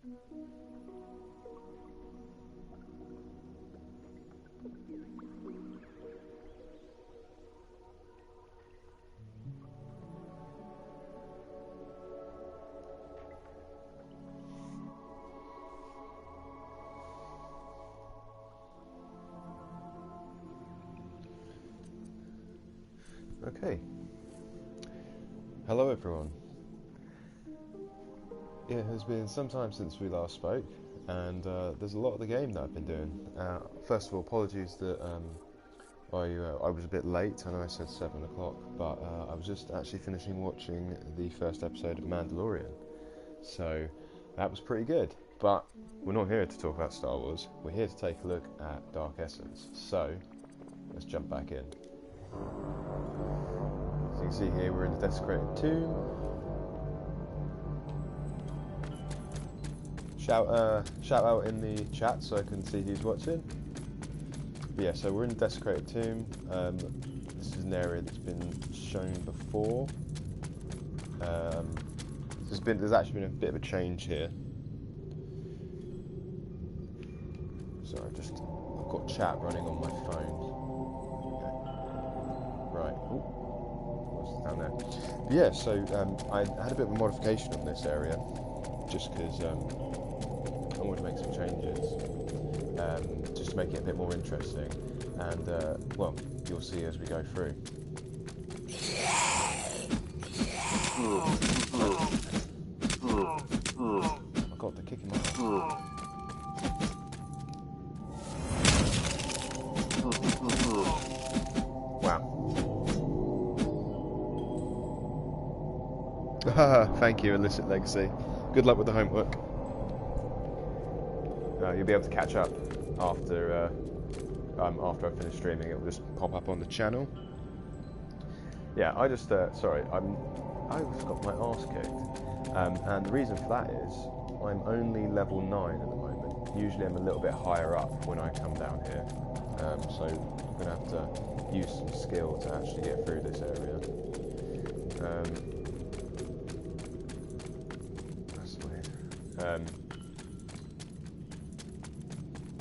Okay. Hello everyone. Yeah, it has been some time since we last spoke, and there's a lot of the game that I've been doing. First of all, apologies that I was a bit late. I know I said 7 o'clock, but I was just actually finishing watching the first episode of Mandalorian. So that was pretty good. But we're not here to talk about Star Wars. We're here to take a look at Dark Essence. So let's jump back in. As you can see here, we're in the Desecrated tomb. Shout out in the chat so I can see who's watching. But yeah, so we're in the Desecrated tomb. This is an area that's been shown before. There's actually been a bit of a change here. So I've got chat running on my phone. Okay. Right. Ooh. Down there. But yeah, so I had a bit of a modification on this area, just because I wanted to make some changes, just to make it a bit more interesting, and well, you'll see as we go through. Oh my god, they're kicking my ass. Thank you, Illicit Legacy. Good luck with the homework. You'll be able to catch up after I finish streaming. It will just pop up on the channel. Yeah, I just sorry, I just got my arse kicked, and the reason for that is I'm only level 9 at the moment. Usually I'm a little bit higher up when I come down here, so I'm gonna have to use some skill to actually get through this area.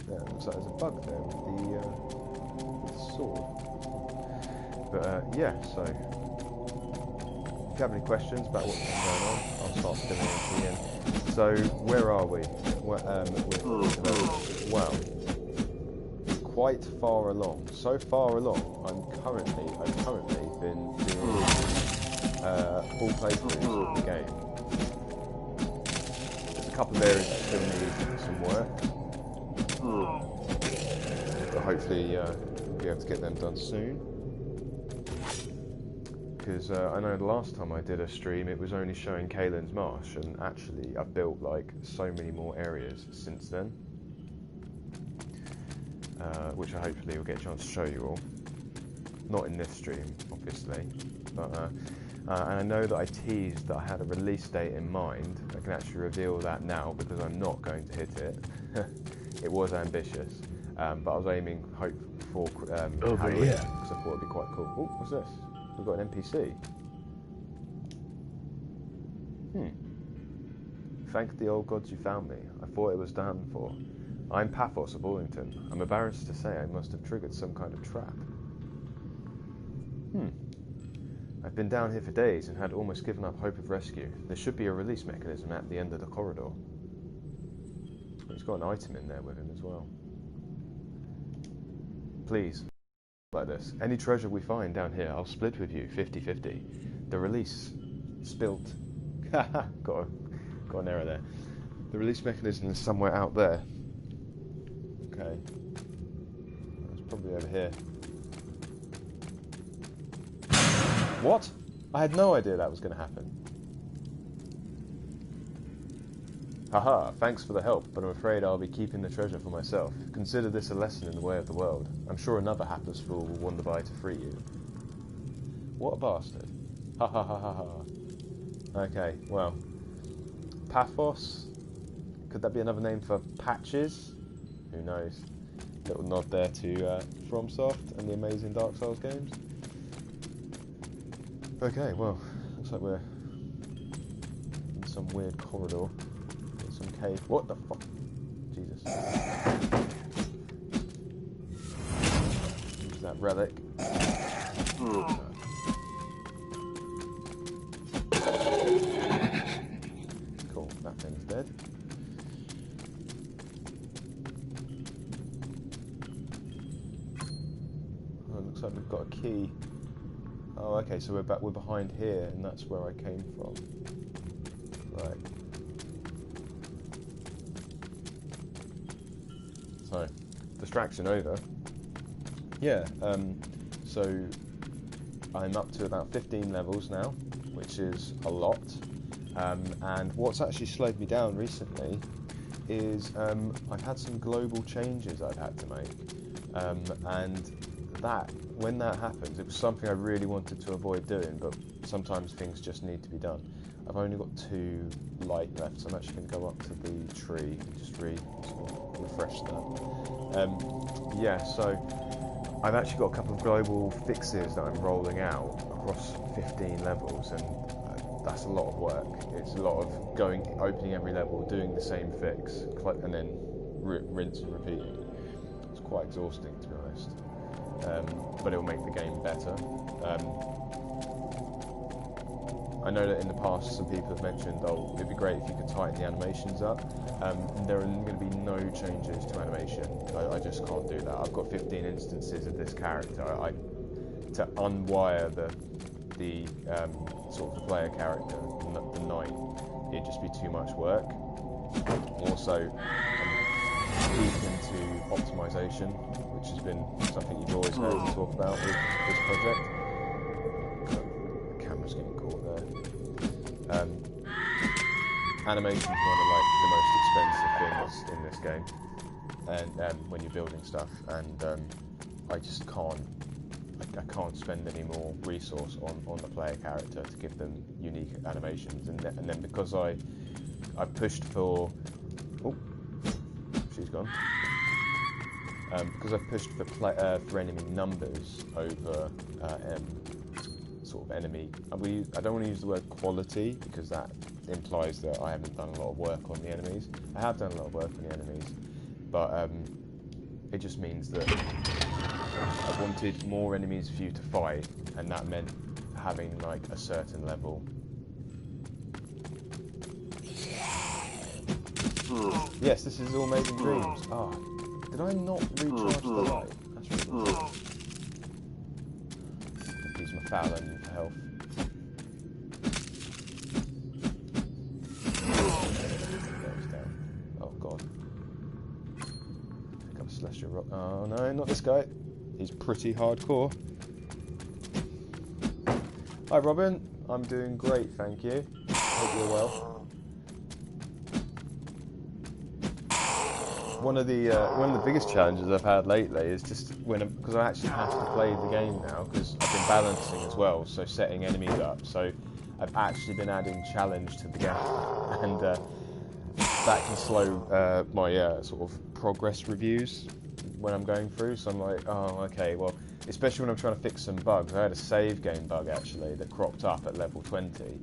Yeah, looks like there's a bug there with the sword. But yeah, so if you have any questions about what's been going on, I'll start filling in the end. So where are we? Well, quite far along. So far along, I've currently been doing full playthroughs of the game. A couple of areas that still need some work, but hopefully be able to get them done soon, because I know the last time I did a stream it was only showing Kalen's Marsh, and actually I've built like so many more areas since then, which I hopefully will get a chance to show you all. Not in this stream, obviously, but and I know that I teased that I had a release date in mind. I can actually reveal that now because I'm not going to hit it. It was ambitious, but I was aiming for Halloween, because I thought it'd be quite cool. Oh, what's this? We've got an NPC. Thank the old gods you found me. I thought it was done for. I'm Paphos of Orlington. I'm embarrassed to say I must have triggered some kind of trap. I've been down here for days and had almost given up hope of rescue. There should be a release mechanism at the end of the corridor. He's got an item in there with him as well. Please, like this. Any treasure we find down here, I'll split with you 50-50. The release spilt. got an error there. The release mechanism is somewhere out there. Okay. It's probably over here. What? I had no idea that was going to happen. Haha, thanks for the help, but I'm afraid I'll be keeping the treasure for myself. Consider this a lesson in the way of the world. I'm sure another hapless fool will wander by to free you. What a bastard. Ha ha ha ha ha. Okay, well. Paphos? Could that be another name for Patches? Who knows? Little nod there to FromSoft and the amazing Dark Souls games. Okay, well, looks like we're in some weird corridor with some cave. What the fuck? Jesus. Use that relic. Cool, that thing's dead. Oh, it looks like we've got a key. Oh, okay, so we're behind here, and that's where I came from. Right. So, distraction over. Yeah, so I'm up to about 15 levels now, which is a lot. And what's actually slowed me down recently is I've had some global changes I've had to make. And when that happens, it was something I really wanted to avoid doing, but sometimes things just need to be done. I've only got 2 light left, so I'm actually going to go up to the tree and just refresh that. Yeah, so I've actually got a couple of global fixes that I'm rolling out across 15 levels, and that's a lot of work. It's a lot of opening every level, doing the same fix, and then rinse and repeat. It's quite exhausting, to be honest. But it'll make the game better. I know that in the past some people have mentioned, oh, it'd be great if you could tighten the animations up. There are going to be no changes to animation. I just can't do that. I've got 15 instances of this character. To unwire the sort of the player character, the knight, it'd just be too much work. Also, deep into optimization, which has been something you've always heard me talk about with this project. The camera's getting caught there. Animation's one of like the most expensive things in this game, and when you're building stuff, and I just can't. I can't spend any more resource on the player character to give them unique animations, and then because I pushed for. Oh, she's gone. Because I've pushed for enemy numbers over sort of enemy. I don't want to use the word quality because that implies that I haven't done a lot of work on the enemies. I have done a lot of work on the enemies, but it just means that I wanted more enemies for you to fight, and that meant having like a certain level. Yes, this is all made in Dreams. Ah, did I not recharge the light? That's really good. I'll use my foul onion for health. There's down. Oh god. Pick up a celestial rock. Oh no, not this guy. He's pretty hardcore. Hi Robin, I'm doing great, thank you. Hope you're well. One of the biggest challenges I've had lately is just because I actually have to play the game now because I've been balancing as well, so setting enemies up. So I've actually been adding challenge to the game, and that can slow my sort of progress reviews when I'm going through. So I'm like, oh, okay, well, especially when I'm trying to fix some bugs. I had a save game bug actually that cropped up at level 20,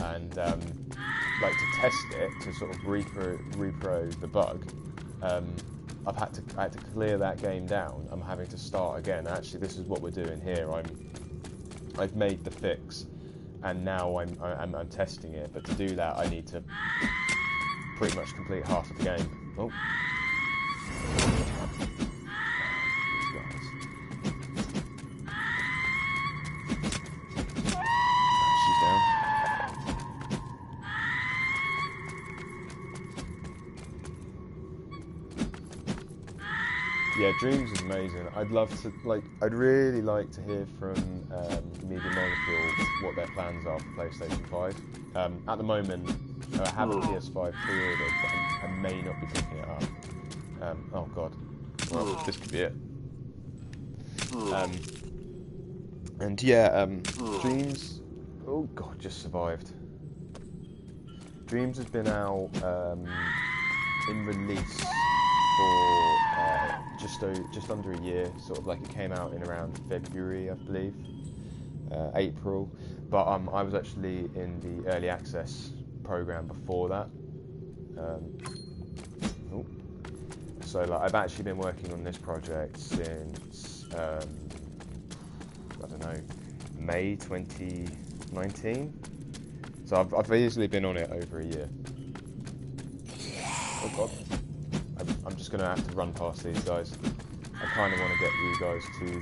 and like to test it to sort of repro the bug. I had to clear that game down. I'm having to start again. Actually, this is what we're doing here. I've made the fix, and now I'm testing it. But to do that, I need to pretty much complete half of the game. Oh. She's down. Yeah, Dreams is amazing. I'd really like to hear from Media Molecule what their plans are for PlayStation 5. At the moment, I have a PS5 pre-ordered, but I may not be picking it up. Oh god, well, this could be it. And yeah, Dreams, oh god, just survived. Dreams has been out in release for just under a year, sort of like it came out in around February, I believe, April. But I was actually in the early access program before that, Oh. So like, I've actually been working on this project since I don't know, May 2019. So I've easily been on it over a year. Oh god, I'm just gonna have to run past these guys. I kind of want to get you guys to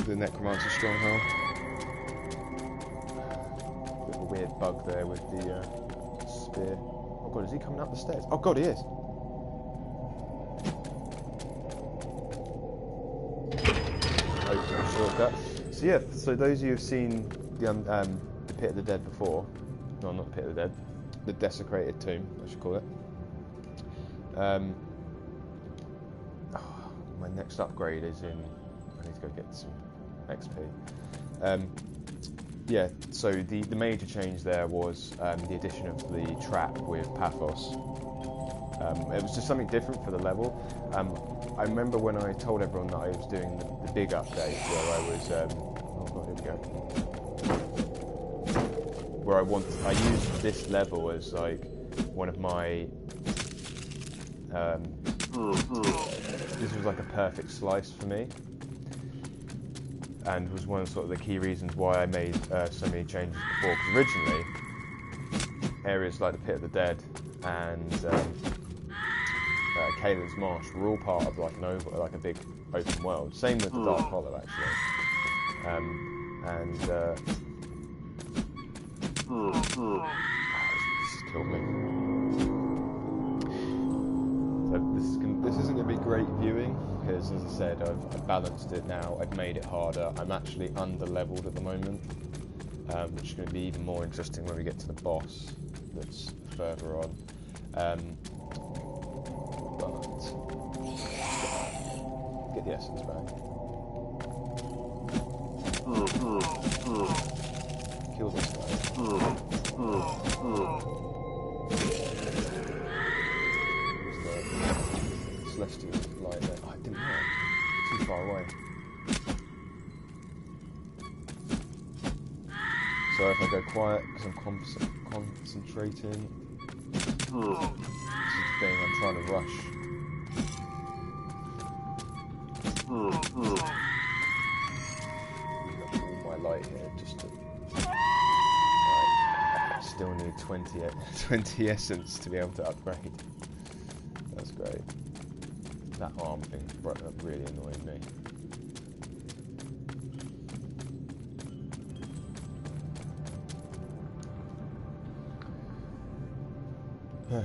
the Necromancer Stronghold. Bit of a weird bug there with the spear. Oh god, is he coming up the stairs? Oh god, he is. Shortcut. So yeah, so those of you who've seen the Pit of the Dead before, no, not the Pit of the Dead, the Desecrated Tomb, I should call it. My next upgrade is in. I need to go get some XP. Yeah, so the major change there was the addition of the trap with Pathos. It was just something different for the level. I remember when I told everyone that I was doing the big update, where I was, oh god, here we go. Where I used this level as like one of my, this was like a perfect slice for me, and was one of sort of the key reasons why I made so many changes before. Because originally, areas like the Pit of the Dead and Kalen's Marsh were all part of like a big open world. Same with the Dark Hollow actually. This has killed me. So this isn't going to be great viewing because, as I said, I've balanced it now. I've made it harder. I'm actually under-leveled at the moment, which is going to be even more interesting when we get to the boss that's further on. But get the essence back. Kill this guy. Celestial light there. Oh, it didn't work. Too far away. So if I go quiet because I'm concentrating. This is the thing, I'm trying to rush. All my light here just to... Right. I still need 20 essence to be able to upgrade. That's great. That arm thing really annoyed me.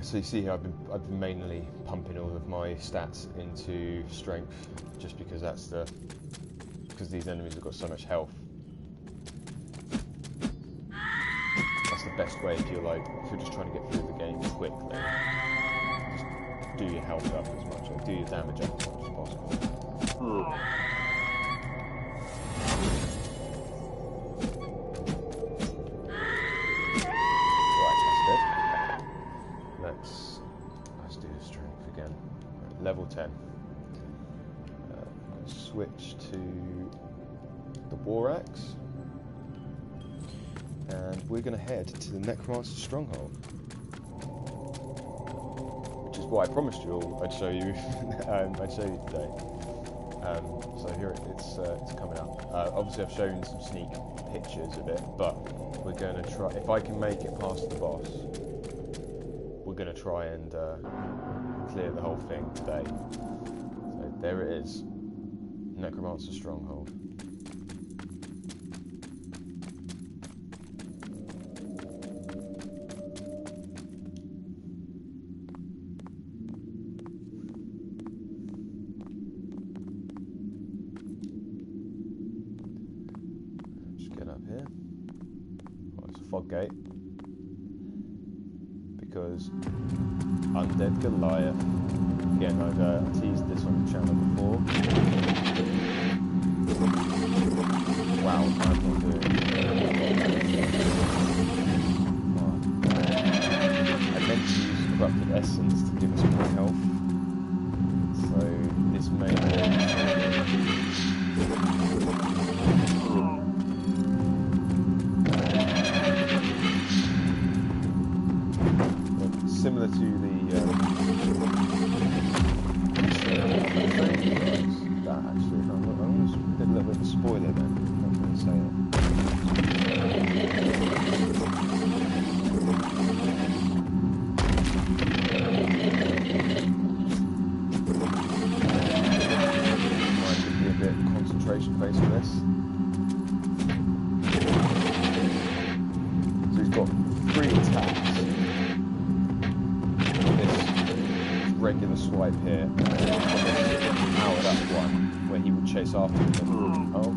So you see here, I've been mainly pumping all of my stats into strength, just because because these enemies have got so much health. That's the best way if you're just trying to get through the game quickly. Just do your health up as much, do your damage up as much as possible. Let's do the strength again. Right, level 10. Switch to the War Axe, and we're going to head to the Necromancer Stronghold, which is what I promised you all I'd show you. I'd show you today. So here it's coming up. Obviously, I've shown some sneak pictures of it, but we're going to try. If I can make it past the boss, we're going to try and clear the whole thing today. So there it is, Necromancer Stronghold. Just get up here. Oh, it's a fog gate. Because Undead Goliath. Again, I've teased this on the channel before. Wow, I'm not doing it. I meant to use Corrupted Essence to give us more health. So this may similar to the that actually. I almost did a little bit of a spoiler then. I'm not going to say it. Might be a bit concentration phase for this. So he's got 3 attacks. Regular swipe here, powered up one where he would chase after him. Oh,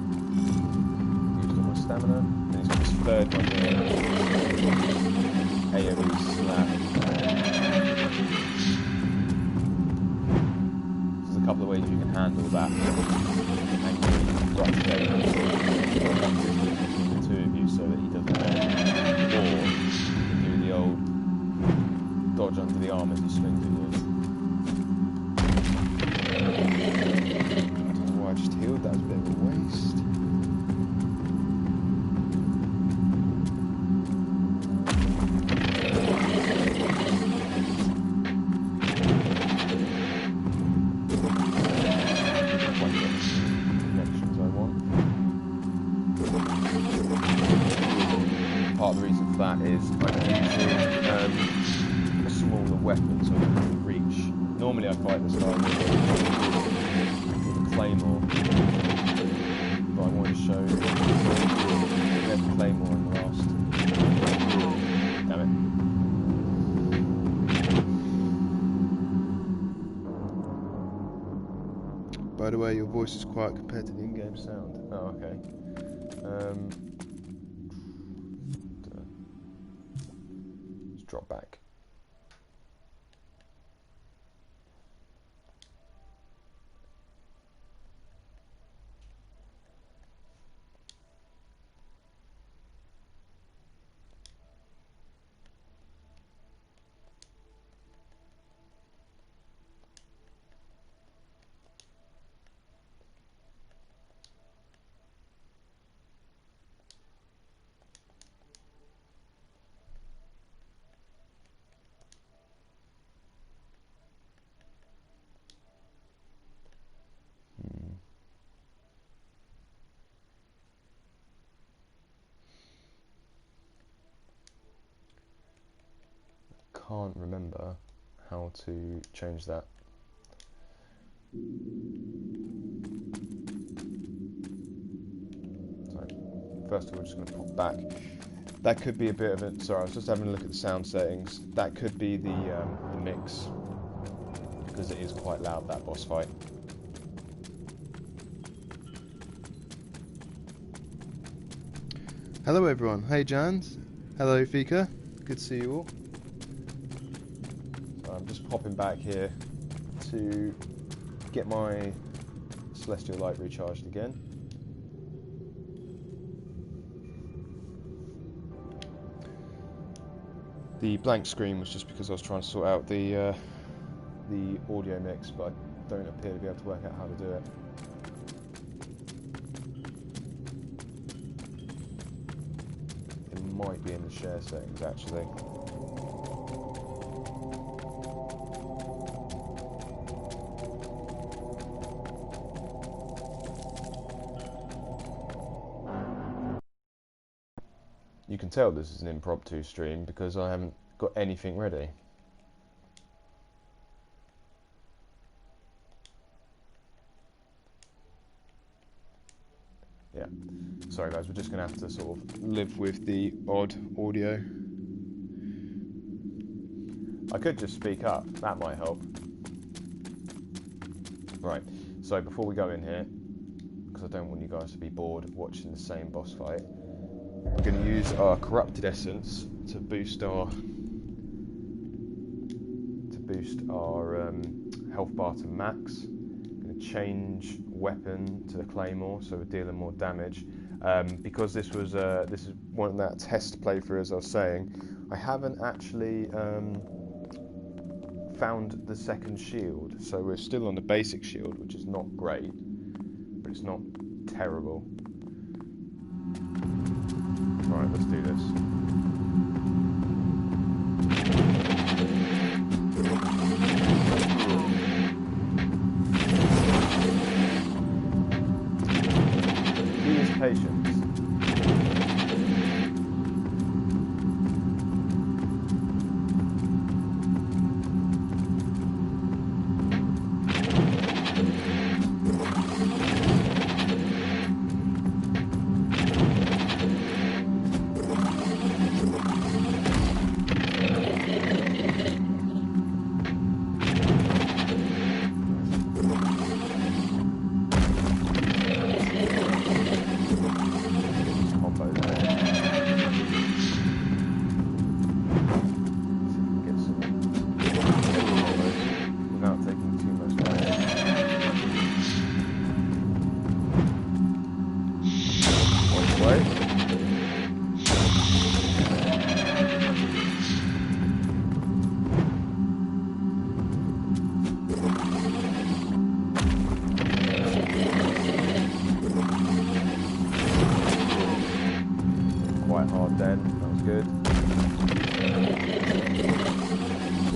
used all my stamina. Then he's got this 3rd one here. AoE slap. There's a couple of ways you can handle that. Angry right together between the 2 of you so that he doesn't know. Or you can do the old dodge under the arm as he swings at you. I just healed, that was a bit of a waste. Connections I want. Part of the reason for that is I'm using a smaller weapon so I can reach. Normally I fight this guy with Claymore, but I want to show we had the Claymore in the last. Damn it. By the way, your voice is quiet compared to the in-game sound. Oh, okay. Let's drop back. Can't remember how to change that. So first of all, we're just going to pop back. That could be a bit of a. Sorry, I was just having a look at the sound settings. That could be the mix, because it is quite loud, that boss fight. Hello everyone. Hey Jans. Hello Fika. Good to see you all. So I'm just popping back here to get my Celestial Light recharged again. The blank screen was just because I was trying to sort out the audio mix, but I don't appear to be able to work out how to do it. It might be in the share settings actually. You can tell this is an impromptu stream because I haven't got anything ready. Yeah, sorry guys, we're just going to have to sort of live with the odd audio. I could just speak up, that might help. Right, so before we go in here, because I don't want you guys to be bored watching the same boss fight, we're going to use our Corrupted Essence to boost our health bar to max. I'm going to change weapon to the Claymore, so we're dealing more damage. Because this is one of that test playthrough, as I was saying, I haven't actually found the second shield, so we're still on the basic shield, which is not great, but it's not terrible. Right, let's do this.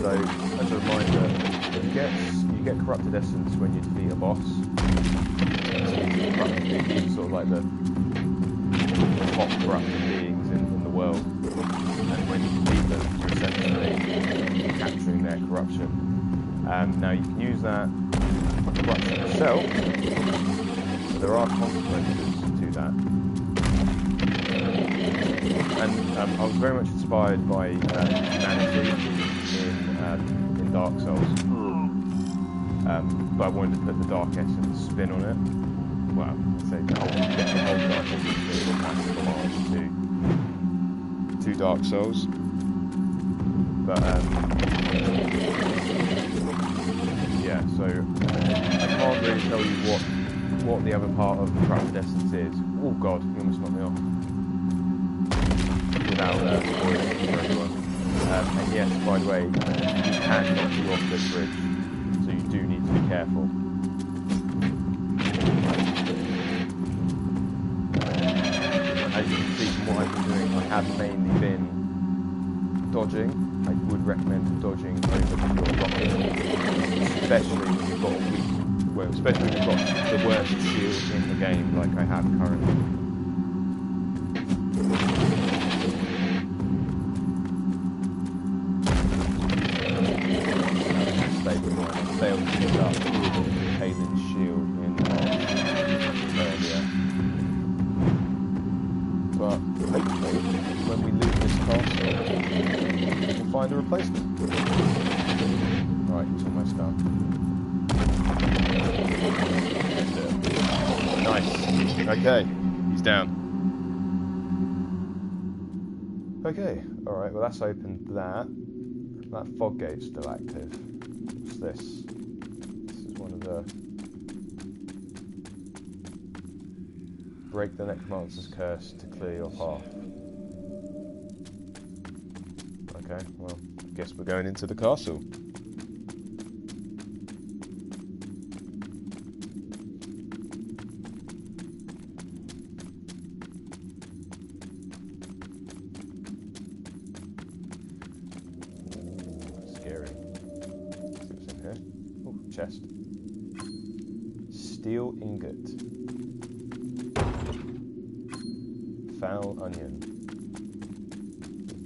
So, as a reminder, you get corrupted essence when you defeat a boss. These are sort of like the top corrupted beings in the world. And when you defeat them, you're essentially capturing their corruption. Now you can use that corruption yourself, but there are consequences to that. And I was very much inspired by humanity in Dark Souls, but I wanted to put the Dark Essence spin on it. Well, I'd say get the whole Dark Essence spin, a massive homage to Dark Souls. But yeah, so I can't really tell you what the other part of the corrupted essence is. Oh god, you almost knocked me off. Without spoiling it for everyone. And yes, by the way, you can knock you off this bridge, so you do need to be careful. As you can see from what I've been doing, I have mainly been dodging. I would recommend dodging over pure blocking, especially when you've got especially when you've got the worst shield in the game, like I have currently. Failed to pick up Kalen's shield in earlier. But hopefully, when we leave this castle, we'll find a replacement. Right, he's almost done. Nice. Okay, he's down. Okay, alright, well that's opened that. That fog gate's still active. What's this? This is one of the... Break the Necromancer's curse to clear your path. Okay, well, I guess we're going into the castle. Chest. Steel ingot. Foul onion.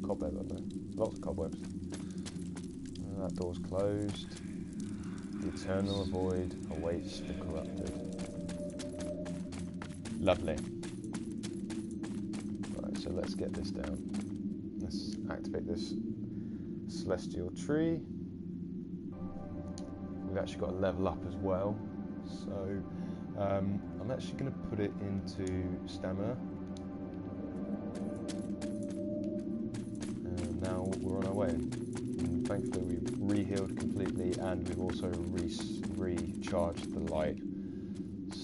Cobweb up there. Lots of cobwebs. That door's closed. The eternal void awaits the corrupted. Lovely. Right, so let's get this down. Let's activate this celestial tree. We've actually got a level up as well, so I'm actually going to put it into stamina, and now we're on our way. And thankfully we've re-healed completely, and we've also recharged the light.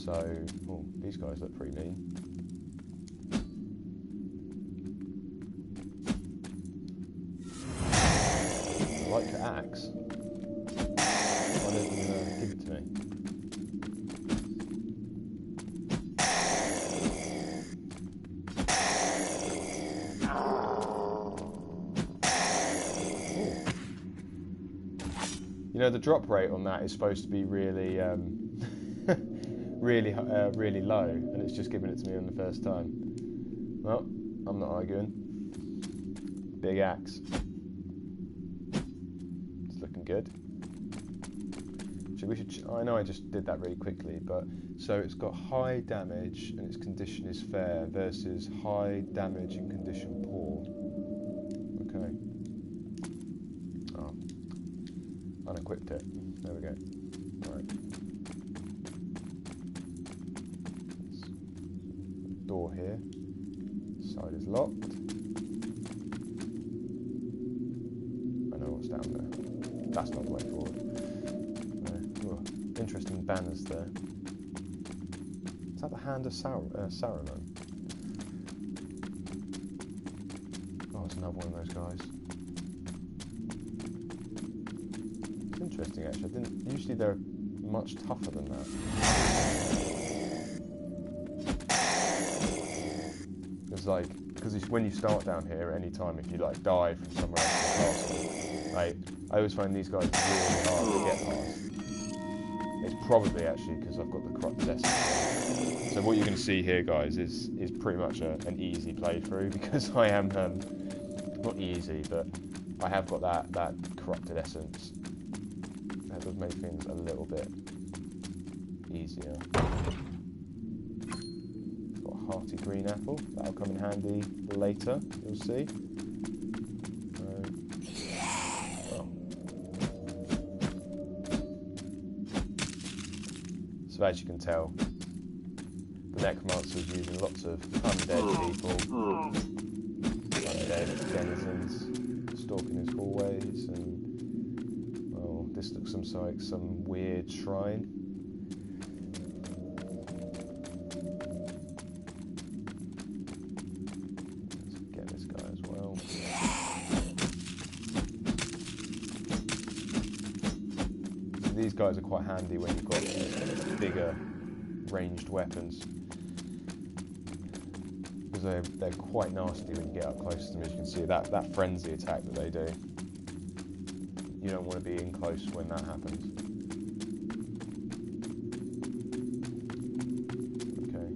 So, oh, these guys look pretty mean. I like your axe. Why don't you give it to me? Ooh. You know, the drop rate on that is supposed to be really, really low, and it's just giving it to me on the first time. Well, I'm not arguing. Big axe. It's looking good. I know I just did that really quickly, but so it's got high damage and its condition is fair versus high damage and condition poor. Okay. Oh, unequipped it. There we go. Right. Door here. Side is locked. I know what's down there. That's not the way forward. Interesting banners there. Is that the hand of Saruman? Oh, it's another one of those guys. It's interesting actually. Usually they're much tougher than that. There's like because when you start down here, at any time, if you like die from somewhere else in the castle, like, I always find these guys really hard to get past. It's probably actually because I've got the corrupted essence. So what you're going to see here, guys, is pretty much an easy playthrough, because I am not easy, but I have got that corrupted essence. That does make things a little bit easier. Got a hearty green apple. That'll come in handy later. You'll see. So as you can tell, the Necromancer is using lots of undead people, undead denizens, stalking his hallways, and, well, this looks like some weird shrine. Let's get this guy as well. So these guys are quite handy when you've got bigger ranged weapons, because they're quite nasty when you get up close to them. As you can see, that frenzy attack that they do, you don't want to be in close when that happens. Okay.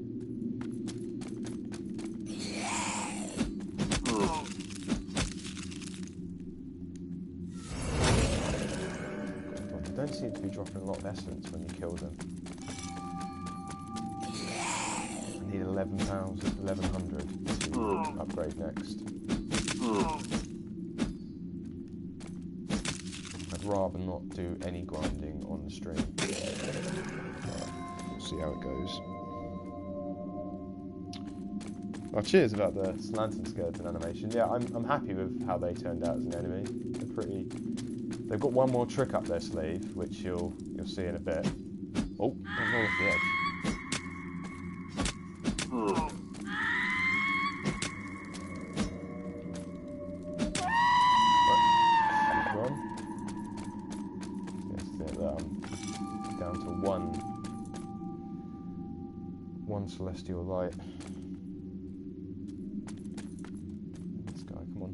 They don't seem to be dropping a lot of essence when you kill them. Need 1100 to upgrade next. I'd rather not do any grinding on the stream. We'll see how it goes. Oh, cheers about the lantern skeleton animation. Yeah, I'm happy with how they turned out as an enemy. They're pretty. They've got one more trick up their sleeve, which you'll see in a bit. Oh, don't roll off the edge. Down to one celestial light. This guy, come on.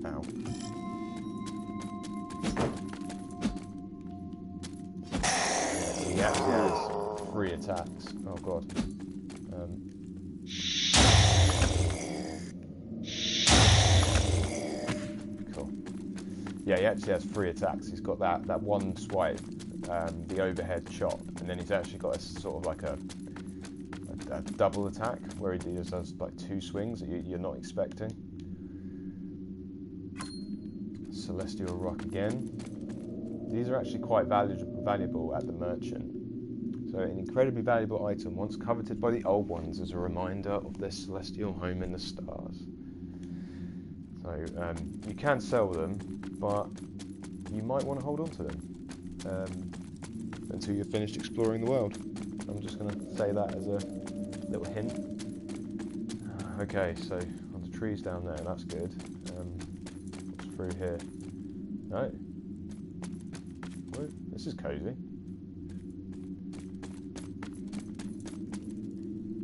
Ow. He actually has 3 attacks. Oh god. Yeah, he actually has 3 attacks. He's got that one swipe, the overhead chop, and then he's actually got a sort of like a double attack where he does like 2 swings that you're not expecting. Celestial Rock again. These are actually quite valuable at the merchant. So an incredibly valuable item, once coveted by the old ones as a reminder of their celestial home in the stars. So you can sell them, but you might want to hold on to them until you're finished exploring the world. I'm just going to say that as a little hint. Okay, so on the trees down there, that's good. What's through here? No. Whoa, this is cozy.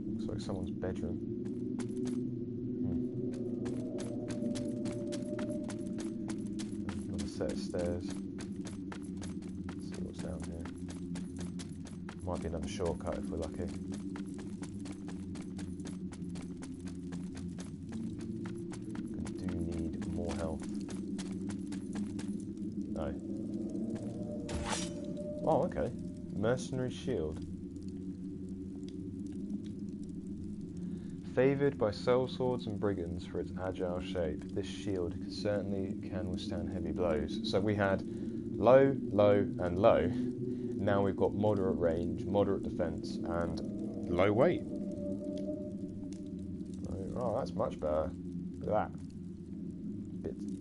Looks like someone's bedroom. Set of stairs. Let's see what's down here. Might be another shortcut if we're lucky. I do need more health. No. Oh, okay. Mercenary shield. Favoured by sellswords and brigands for its agile shape, this shield certainly can withstand heavy blows. So we had low, low, and low. Now we've got moderate range, moderate defence, and low weight. Oh, that's much better. Look at that.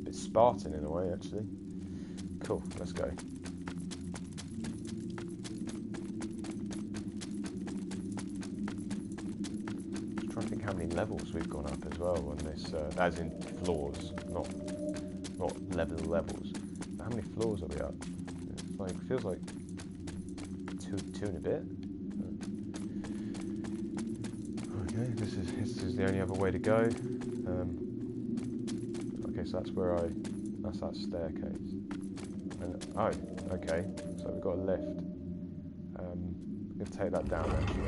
Bit Spartan in a way, actually. Cool, let's go. I think how many levels we've gone up as well on this, as in floors, not level levels. How how many floors are we up? It's like, feels like two and a bit. Okay, this is the only other way to go. Okay, so that's that staircase. And, oh, okay, so we've got a lift. I'm going to take that down actually.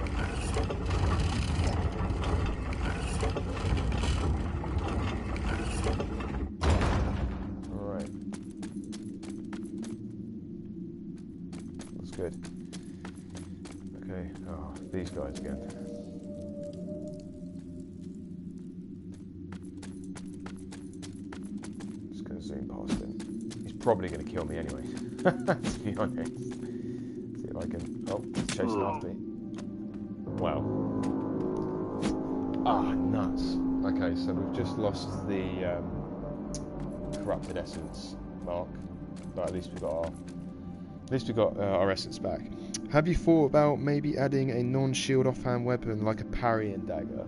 Alright. That's good. Okay, oh, these guys again. Just going to zoom past him. He's probably going to kill me anyway, to be honest. See if I can... Oh, he's chasing after me. Wow. Ah, nuts. Okay, so we've just lost the corrupted essence mark, but at least we got our essence back. Have you thought about maybe adding a non-shield offhand weapon like a parrying dagger?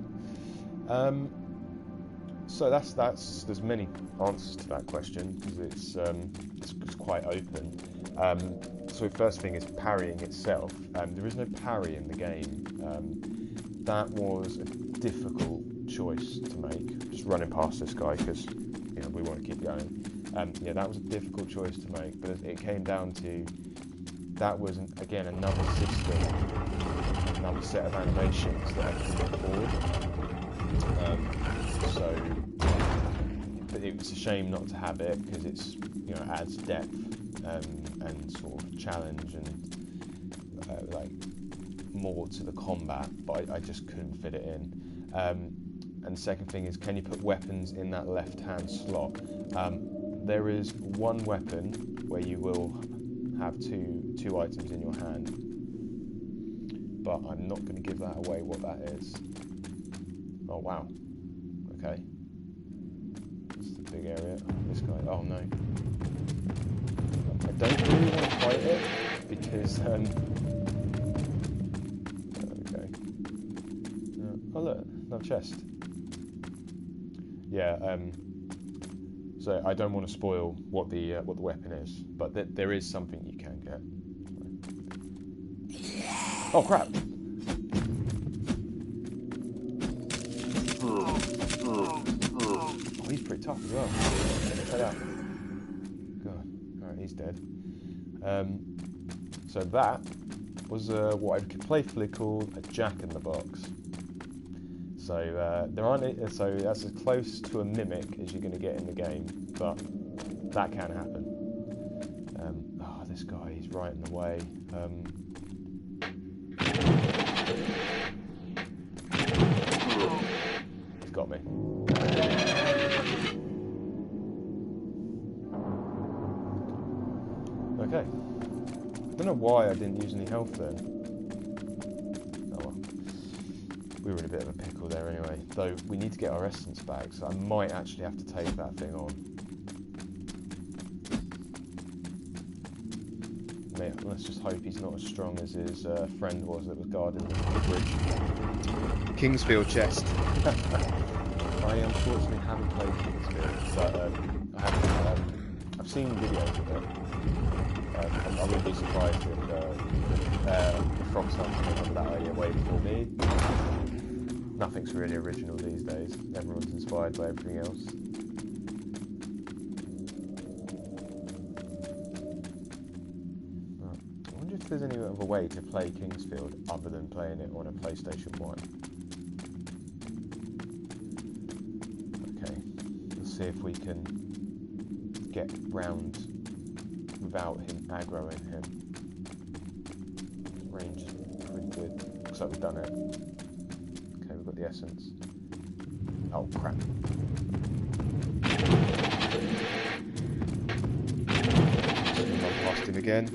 So there's many answers to that question because it's quite open. So first thing is parrying itself. There is no parry in the game. That was a difficult choice to make. Just running past this guy because we want to keep going. Yeah, that was a difficult choice to make, but it came down to that was again another system, another set of animations that I couldn't afford. So it was a shame not to have it because it's it adds depth and sort of challenge and like more to the combat, but I just couldn't fit it in. And second thing is, can you put weapons in that left-hand slot? There is one weapon where you will have two items in your hand, but I'm not going to give that away what that is. Oh wow, okay. This is a big area. This guy, oh no. I don't really want to fight it because okay. Oh look, another chest. Yeah, so I don't want to spoil what the weapon is, but there is something you can get. Oh crap! Oh, he's pretty tough as well. Check that out. God, alright, he's dead. So that was what I've playfully called a jack-in-the-box. So so that's as close to a mimic as you're going to get in the game, but that can happen. Oh, this guy, he's right in the way. He's got me. Okay. I don't know why I didn't use any health then. Oh well. We were in a bit of a pickle there anyway, though we need to get our essence back, so I might actually have to take that thing on. Mate, let's just hope he's not as strong as his friend was that was guarding the bridge. Kingsfield chest. I unfortunately haven't played Kingsfield, but I've seen videos of it. I wouldn't be surprised if FromSoftware came up with that idea way before me. Nothing's really original these days. Everyone's inspired by everything else. I wonder if there's any other way to play Kingsfield other than playing it on a PlayStation 1. Okay, let's see if we can get round without him aggroing him. His range is pretty good. Looks like we've done it. Okay, we've got the essence. Oh crap. Run past him again.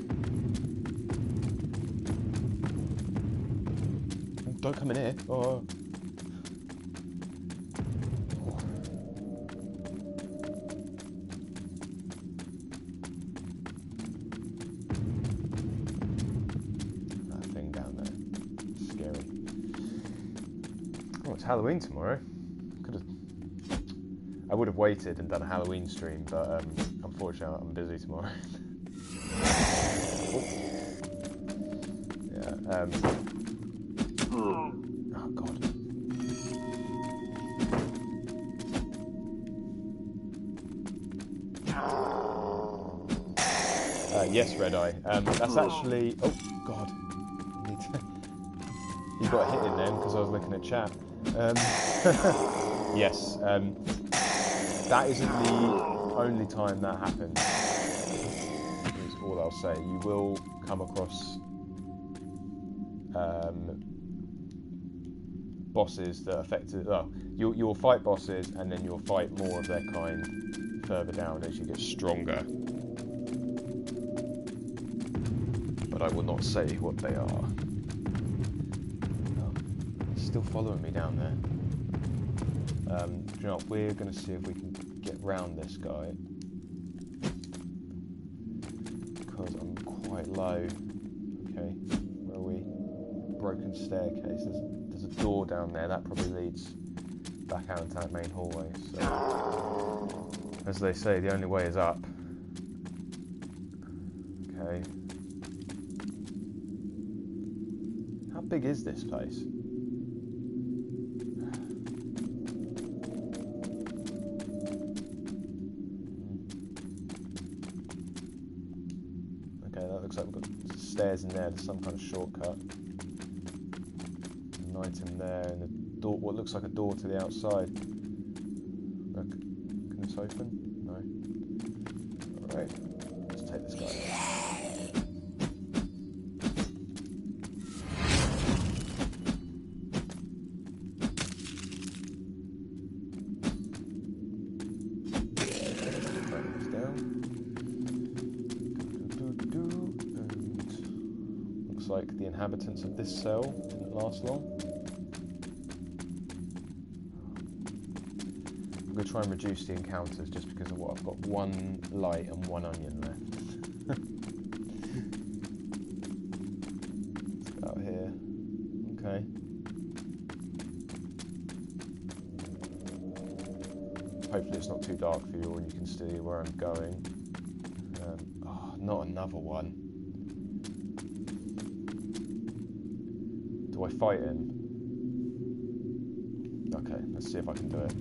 Oh, don't come in here. Oh. Halloween tomorrow. I would have waited and done a Halloween stream, but unfortunately I'm busy tomorrow. Oh. Yeah. Oh God. Yes, Red Eye. That's actually. Oh God. You got hit in then because I was looking at chat. Yes. That isn't the only time that happens. Is all I'll say. You will come across bosses that affected. Well, you'll fight bosses, and then you'll fight more of their kind further down as you get stronger. But I will not say what they are. Oh, he's still following me down there. You know what, we're going to see if we can get round this guy. Because I'm quite low. Okay, where are we? Broken staircase. There's a door down there. That probably leads back out into that main hallway. So, as they say, the only way is up. Okay. How big is this place? Okay, that looks like we've got stairs in there. There's some kind of shortcut. An item there, and the door. What looks like a door to the outside. Look, can this open? No. All right, let's take this guy. Like the inhabitants of this cell didn't last long. I'm going to try and reduce the encounters just because of what I've got. One light and one onion left. Let's get out here. Okay. Hopefully it's not too dark for you and you can see where I'm going. Oh, not another one. Do I fight him? Okay, let's see if I can do it.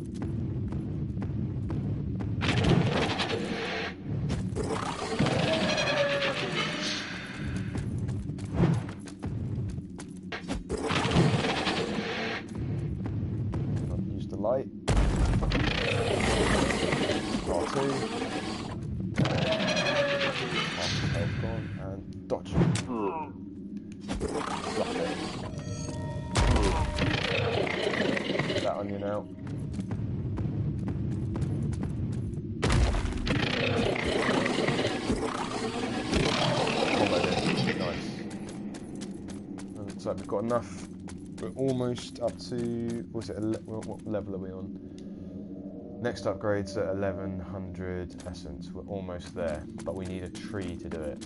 I'll use the light. R2. Half the health gone, and dodge. Fluff it. Get that onion out. Nice. Looks like we've got enough. We're almost up to. What's it? What level are we on? Next upgrade's at 1100 essence. We're almost there, but we need a tree to do it.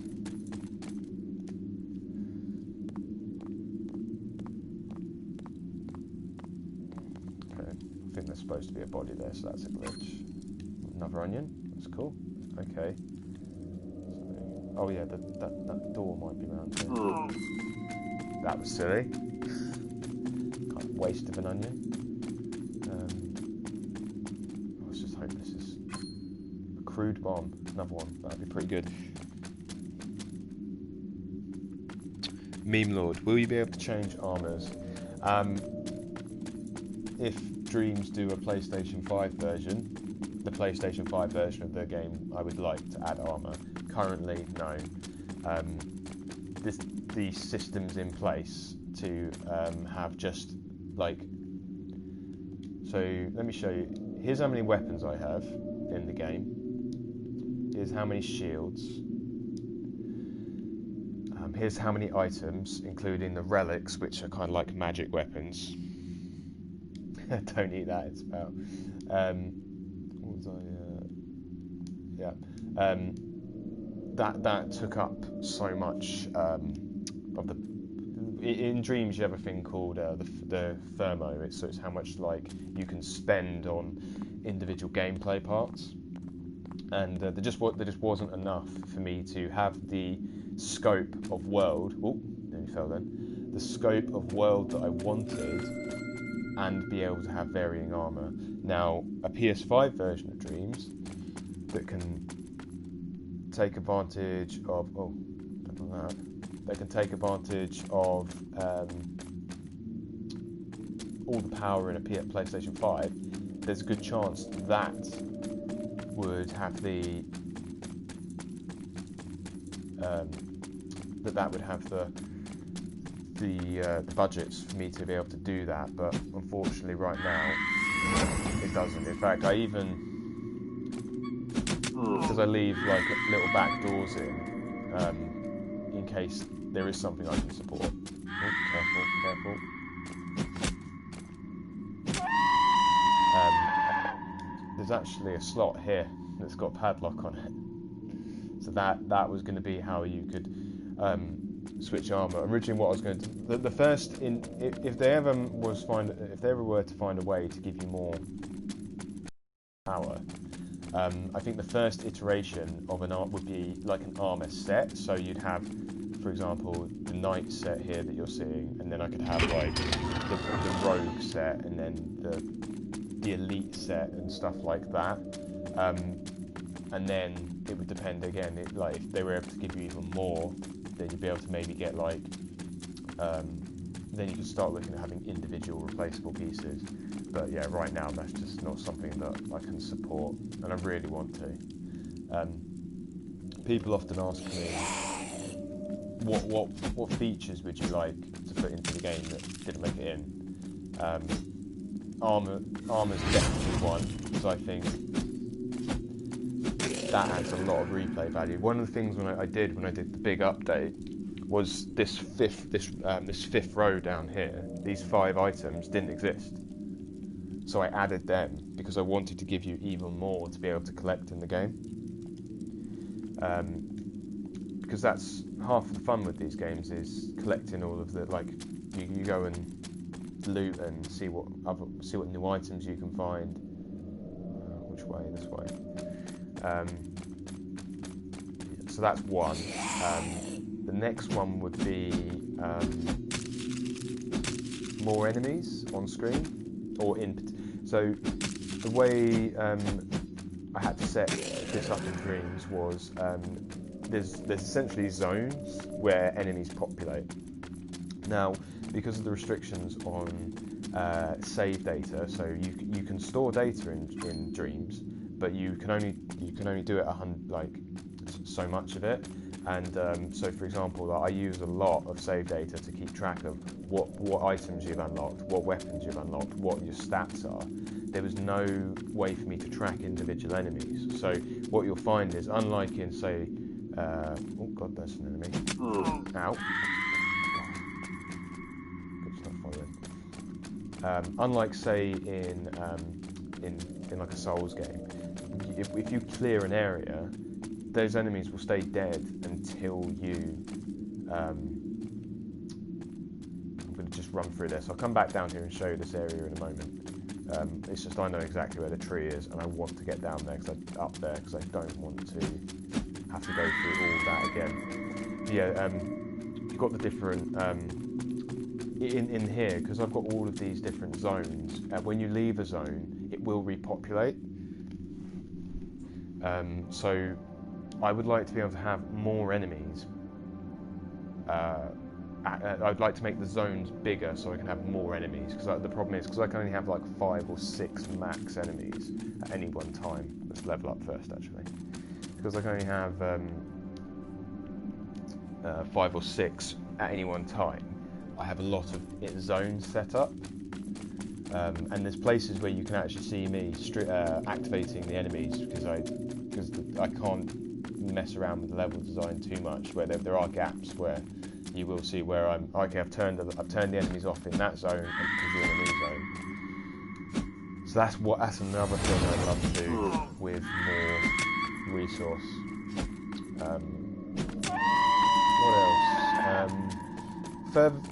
I think there's supposed to be a body there, so that's a glitch. Another onion, that's cool. Okay. So, oh yeah, that door might be around here. That was silly. Kind of waste of an onion. Let's just hope this is a crude bomb. Another one, that'd be pretty good. Meme Lord, will you be able to change armors? If Dreams do a PlayStation 5 version, the PlayStation 5 version of the game, I would like to add armor. Currently, no. The system's in place to have just like. So let me show you. Here's how many weapons I have in the game. Here's how many shields. Here's how many items, including the relics, which are kind of like magic weapons. Don't eat that, it's about. What was I? That took up so much of the. in Dreams you have a thing called the thermo. So it's how much like you can spend on individual gameplay parts, and there just wasn't enough for me to have the scope of world. Oh, nearly fell then. The scope of world that I wanted, and be able to have varying armor. Now, a PS5 version of Dreams that can take advantage of they can take advantage of all the power in a PlayStation 5. There's a good chance that would have the that would have the budgets for me to be able to do that, but unfortunately right now it doesn't. In fact, I even, because I leave like little back doors in case there is something I can support. Oh, careful. There's actually a slot here that's got a padlock on it, so that was going to be how you could switch armor. Originally, what I was going to do, the first if they ever were to find a way to give you more power, I think the first iteration of an arm would be like an armor set. So you'd have, for example, the knight set here that you're seeing, and then I could have like the rogue set, and then the elite set and stuff like that. And then it would depend again. Like if they were able to give you even more, then you'd be able to maybe get like. Then you could start looking at having individual replaceable pieces. But yeah, right now that's just not something that I can support, and I really want to. People often ask me, what features would you like to put into the game that didn't make it in? Armor's definitely one, because I think that adds a lot of replay value. One of the things when I did the big update was this fifth row down here. These 5 items didn't exist, so I added them because I wanted to give you even more to be able to collect in the game. Because that's half of the fun with these games, is collecting all of the, like, you go and loot and see what new items you can find. Which way? This way. So that's one. The next one would be more enemies on screen, or so the way I had to set this up in Dreams was there's essentially zones where enemies populate. Now, because of the restrictions on save data, so you can store data in Dreams, but you can only do it so much of it. And so, for example, I use a lot of save data to keep track of what items you've unlocked, what weapons you've unlocked, what your stats are. There was no way for me to track individual enemies. So what you'll find is, unlike in, say, oh god, there's an enemy. Ow. Good stuff following. Unlike, say, in like a Souls game, if you clear an area, those enemies will stay dead until you. I'm going to just run through this. I'll come back down here and show you this area in a moment. It's just I know exactly where the tree is, and I want to get down there because I don't want to have to go through all that again. Yeah, you've got the different in here, because I've got all of these different zones. When you leave a zone, it will repopulate. So I would like to be able to have more enemies. I'd like to make the zones bigger so I can have more enemies, because the problem is, because I can only have like 5 or 6 max enemies at any one time. Let's level up first, actually, because I can only have 5 or 6 at any one time. I have a lot of zones set up, and there's places where you can actually see me activating the enemies, because I can't mess around with the level design too much. Where there are gaps where you will see where I've turned the enemies off in that zone and put you in a new zone. So that's another thing I'd love to do with more resource. What else?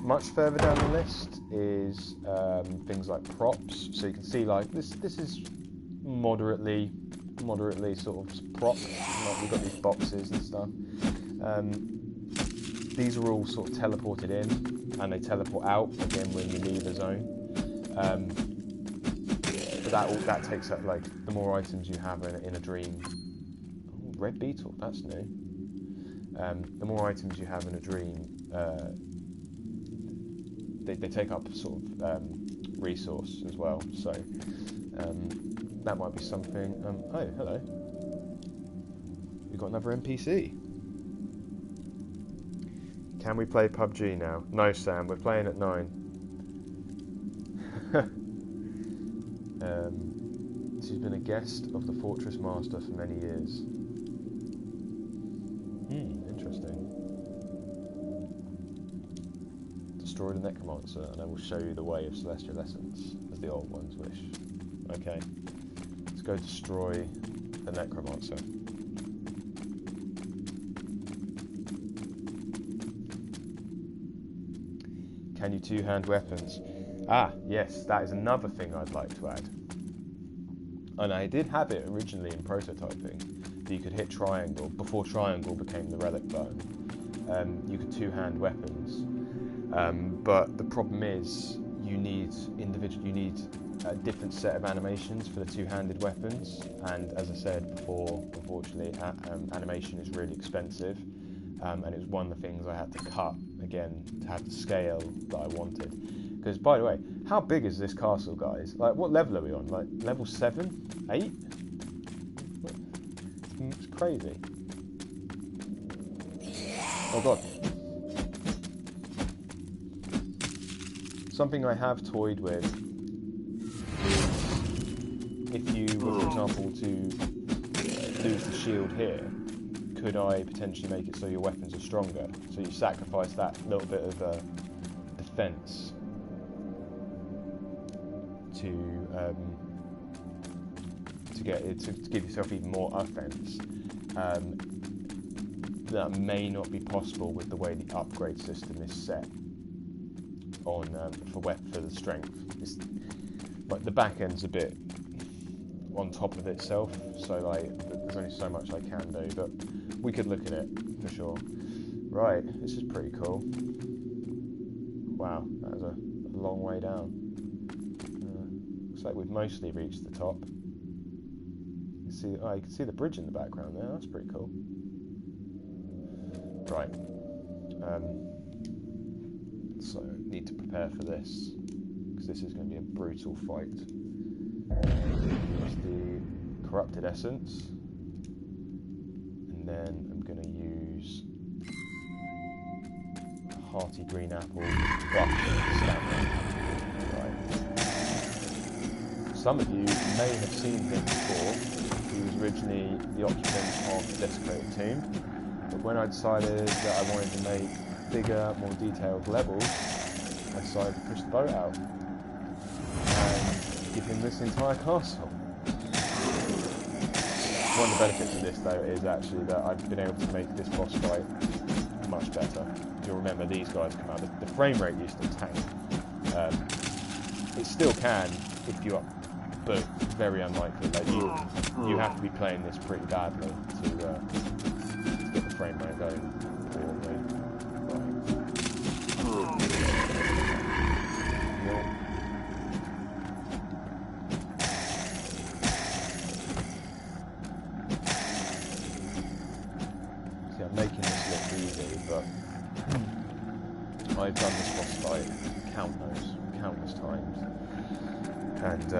much further down the list is things like props. So you can see like this is moderately sort of prop. Like we've got these boxes and stuff. These are all sort of teleported in, and they teleport out again when you leave the zone. But that takes up, like, the more items you have in a dream. Oh, red beetle, that's new. The more items you have in a dream, they take up sort of resource as well. So that might be something. Oh, hello. We've got another NPC. Can we play PUBG now? No, Sam, we're playing at 9. She's been a guest of the Fortress Master for many years. Interesting. Destroy the Necromancer, and I will show you the way of celestial essence, as the old ones wish. Okay, let's go destroy the Necromancer. Can you two-hand weapons? Ah, yes, that is another thing I'd like to add. And I did have it originally in prototyping, that you could hit triangle, before triangle became the relic button. You could two-hand weapons. But the problem is, you need a different set of animations for the two-handed weapons. And as I said before, unfortunately, animation is really expensive. And it was one of the things I had to cut, again, to have the scale that I wanted. Because, by the way, how big is this castle, guys? Like, what level are we on? Like, level 7? 8? It's crazy. Oh, God. Something I have toyed with is, if you were, for example, to lose the shield here, could I potentially make it so your weapons are stronger? So you sacrifice that little bit of defense to give yourself even more offense. That may not be possible with the way the upgrade system is set on for the strength. Like the back end's a bit on top of itself, so like there's only so much I can do, but we could look at it for sure. Right, this is pretty cool. Wow, that was a long way down. Looks like we've mostly reached the top. You can see the bridge in the background there. That's pretty cool. Right. So need to prepare for this, because this is going to be a brutal fight. Use the corrupted essence, and then I'm going to use hearty green apple Right. Some of you may have seen him before. He was originally the occupant of the Desecrated tomb, but when I decided that I wanted to make bigger, more detailed levels, I decided to push the boat out and give him this entire castle. One of the benefits of this, though, is actually that I've been able to make this boss fight much better. You'll remember these guys come out. The frame rate used to tank. It still can if you up, but very unlikely. Like you have to be playing this pretty badly to get the frame rate going. See, I'm making this look easy, but I've done this boss fight countless times, and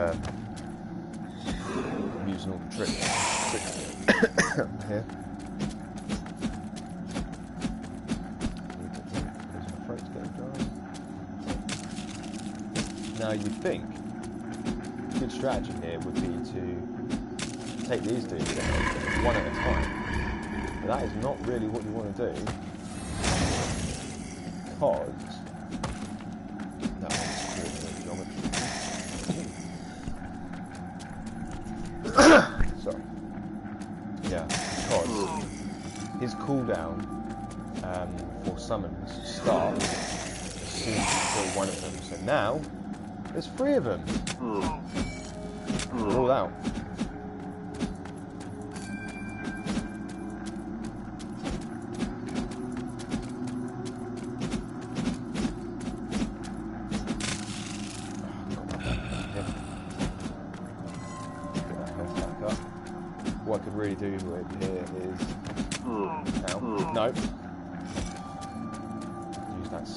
I'm using all the tricks here. My throat's getting dry. Now you'd think a good strategy here would be to take these dudes down one at a time, but that is not really what you want to do, because that one's coordinate geometry. Sorry. Yeah, because his cooldown for summons starts soon as you kill one of them. So now, there's 3 of them. They're all out. What I could really do with here is... No. Use that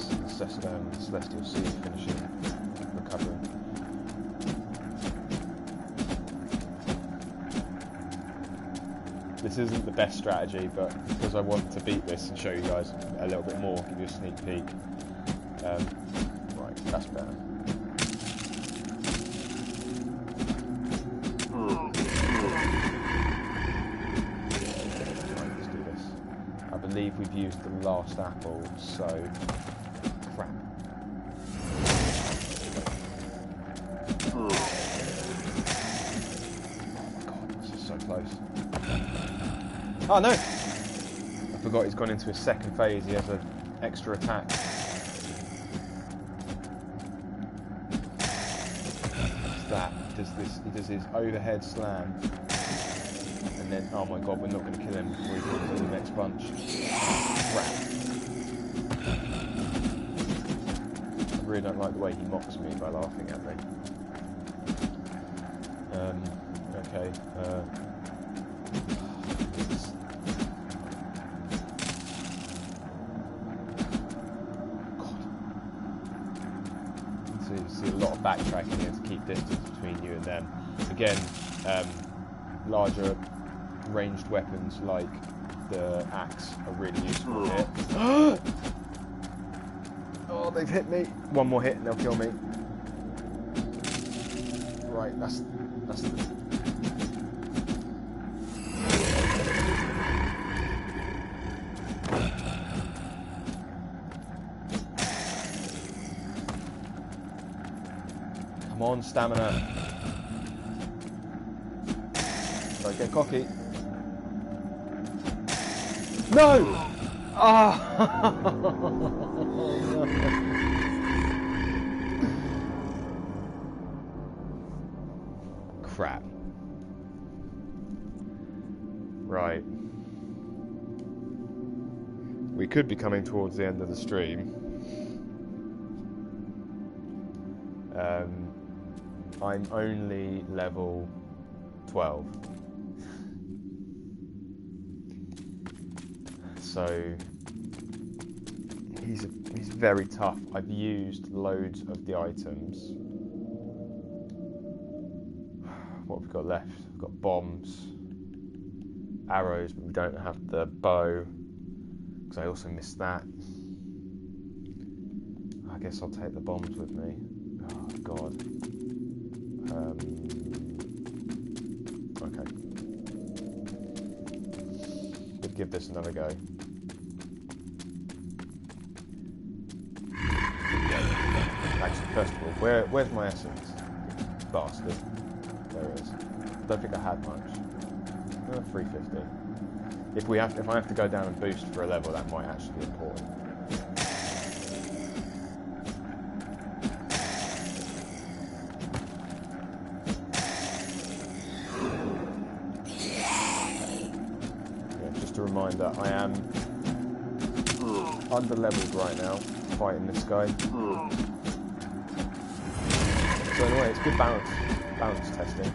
Celestial Seed finishing recovery. This isn't the best strategy, but because I want to beat this and show you guys a little bit more, give you a sneak peek. Right, that's better. I believe we've used the last apple, so crap. Oh my god, this is so close. Oh no! I forgot he's gone into his second phase, he has an extra attack. What's that? He does his overhead slam. And then, oh my god, we're not going to kill him before he comes in the next bunch. Crap. I really don't like the way he mocks me by laughing at me. Okay. God. So you see a lot of backtracking here to keep distance between you and them. Again, larger ranged weapons like the axe are really useful here. Oh, they've hit me. One more hit and they'll kill me. Right, that's come on, stamina. Don't get cocky. No! Ah! Oh. Crap. Right. We could be coming towards the end of the stream. I'm only level 12. So he's very tough. I've used loads of the items. What have we got left? We've got bombs, arrows, but we don't have the bow because I also missed that. I guess I'll take the bombs with me. Oh god. Okay. We'll give this another go. Actually, first of all, where's my essence? Bastard. There it is. Don't think I had much. 350. If I have to go down and boost for a level, that might actually be important. Yeah, just a reminder, I am under-leveled right now, fighting this guy. So anyway, it's good balance testing.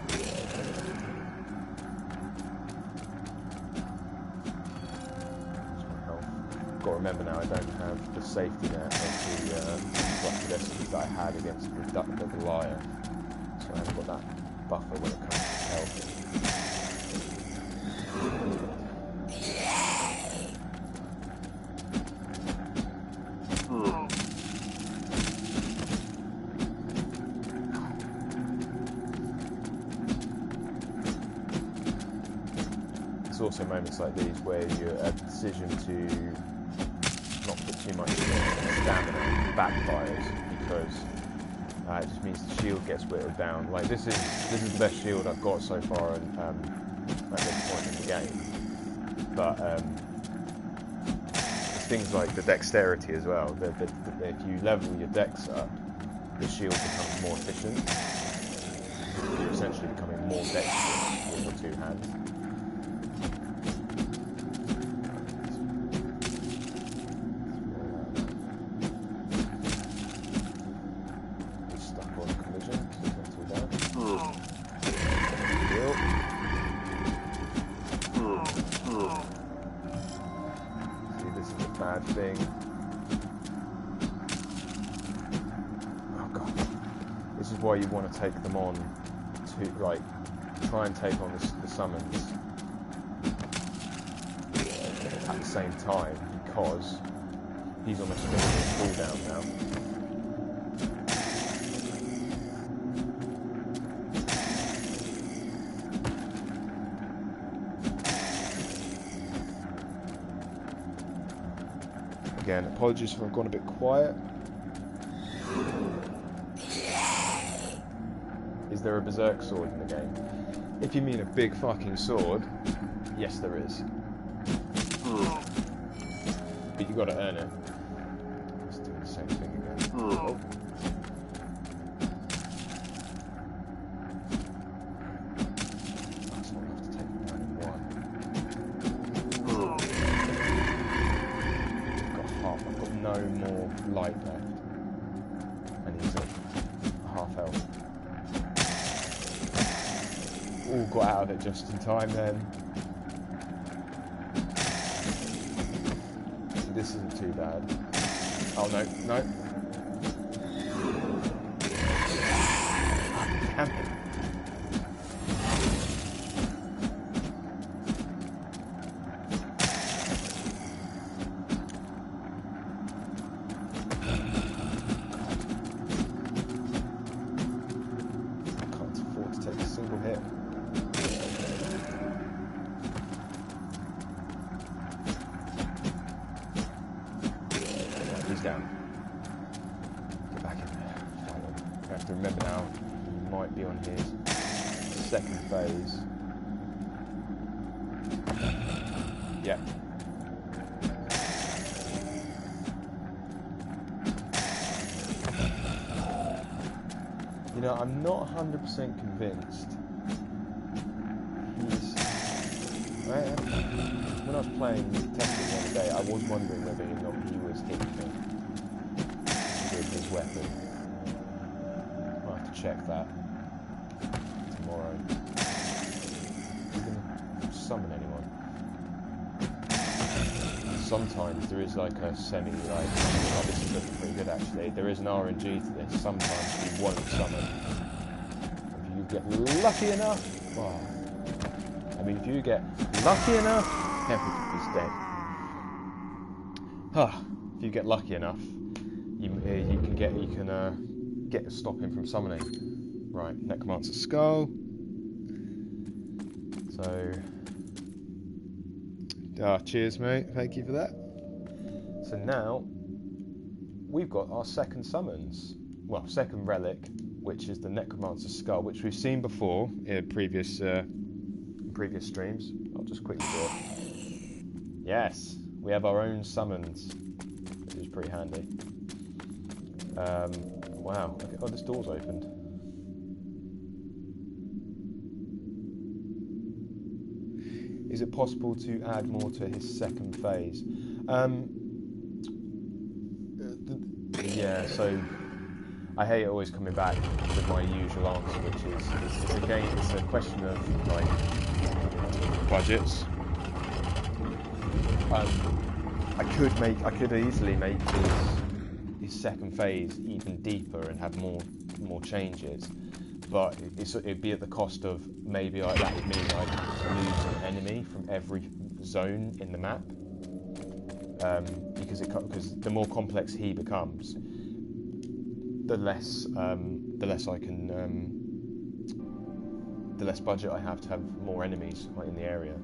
Got to remember now, I don't have the safety net of the Corrupted Essence that I had against the Goliath, so I haven't got that buffer when it comes to health. There's also moments like these where you a decision to not put too much stamina backfires because it just means the shield gets whittled down. Like this is the best shield I've got so far at this point in the game, but it's things like the dexterity as well. If you level your dex up, the shield becomes more efficient. You're essentially becoming more dexterous with your two hands. He's stuck on collision, so it's not too bad. See, this is a bad thing. Oh god. This is why you want to take them on to, like, try and take on the summons at the same time, because he's almost finishing his cooldown now. Again, apologies if I've gone a bit quiet. Is there a berserk sword in the game? If you mean a big fucking sword, yes there is. But you gotta earn it. Let's do the same thing again. Oh. That's not enough to take him down in one. I've got no more light left. And he's at half health. All got out of it just in time then. This isn't too bad. Oh no, no. Damn it. I can't afford to take a single hit. Down. Get back in there. I have to remember now, he might be on his second phase. Yep. You know, I'm not 100% convinced. When I was playing testing the other day, I was wondering whether or not he was hitting me with his weapon. I'll have to check that tomorrow. Are you going to summon anyone? Sometimes there is like a semi, like, oh, this is looking pretty good actually. There is an RNG to this. Sometimes he won't summon. If you get lucky enough, oh, I mean, if you get lucky enough, everybody's dead. If you get lucky enough, you can stop him from summoning. Right, Necromancer Skull. So, cheers, mate. Thank you for that. So now we've got our second summons. Well, second relic, which is the Necromancer Skull, which we've seen before in previous streams. I'll just quickly do it. Yes, we have our own summons, which is pretty handy. Wow, okay. Oh, this door's opened. Is it possible to add more to his second phase? Yeah, so I hate always coming back with my usual answer, which is it's a question of like budgets. I could easily make his second phase even deeper and have more changes, but it'd be at the cost of maybe that would mean I'd lose an enemy from every zone in the map, because the more complex he becomes, the less I can, the less budget I have to have more enemies in the area.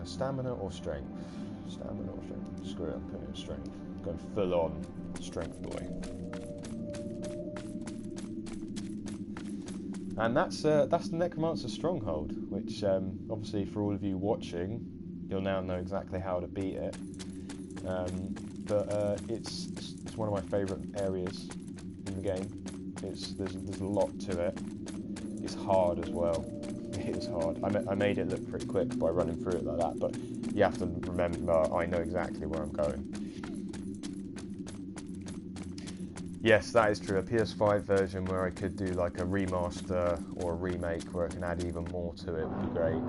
Stamina or strength? Stamina or strength? Screw it, I'm putting in strength. Going full on strength boy. And that's the Necromancer Stronghold, which obviously for all of you watching you'll now know exactly how to beat it. It's one of my favourite areas in the game. There's a lot to it. It's hard as well. It is hard. I made it look pretty quick by running through it like that, but you have to remember I know exactly where I'm going. Yes, that is true. A PS5 version where I could do like a remaster or a remake where I can add even more to it would be great.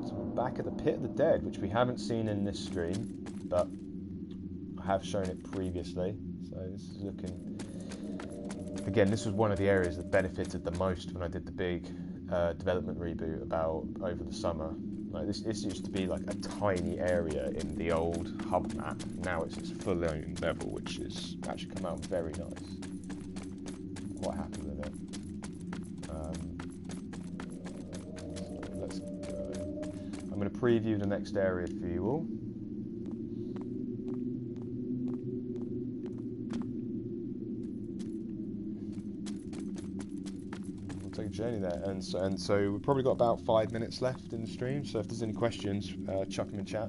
So we're back at the Pit of the Dead, which we haven't seen in this stream, but I have shown it previously. So this is looking... Again, this was one of the areas that benefited the most when I did the big development reboot about over the summer. Like this used to be like a tiny area in the old hub map. Now it's its full own level, which has actually come out very nice. Quite happy with it. So let's go. I'm going to preview the next area for you all. Take a journey there, and so we've probably got about 5 minutes left in the stream, so if there's any questions, chuck them in chat.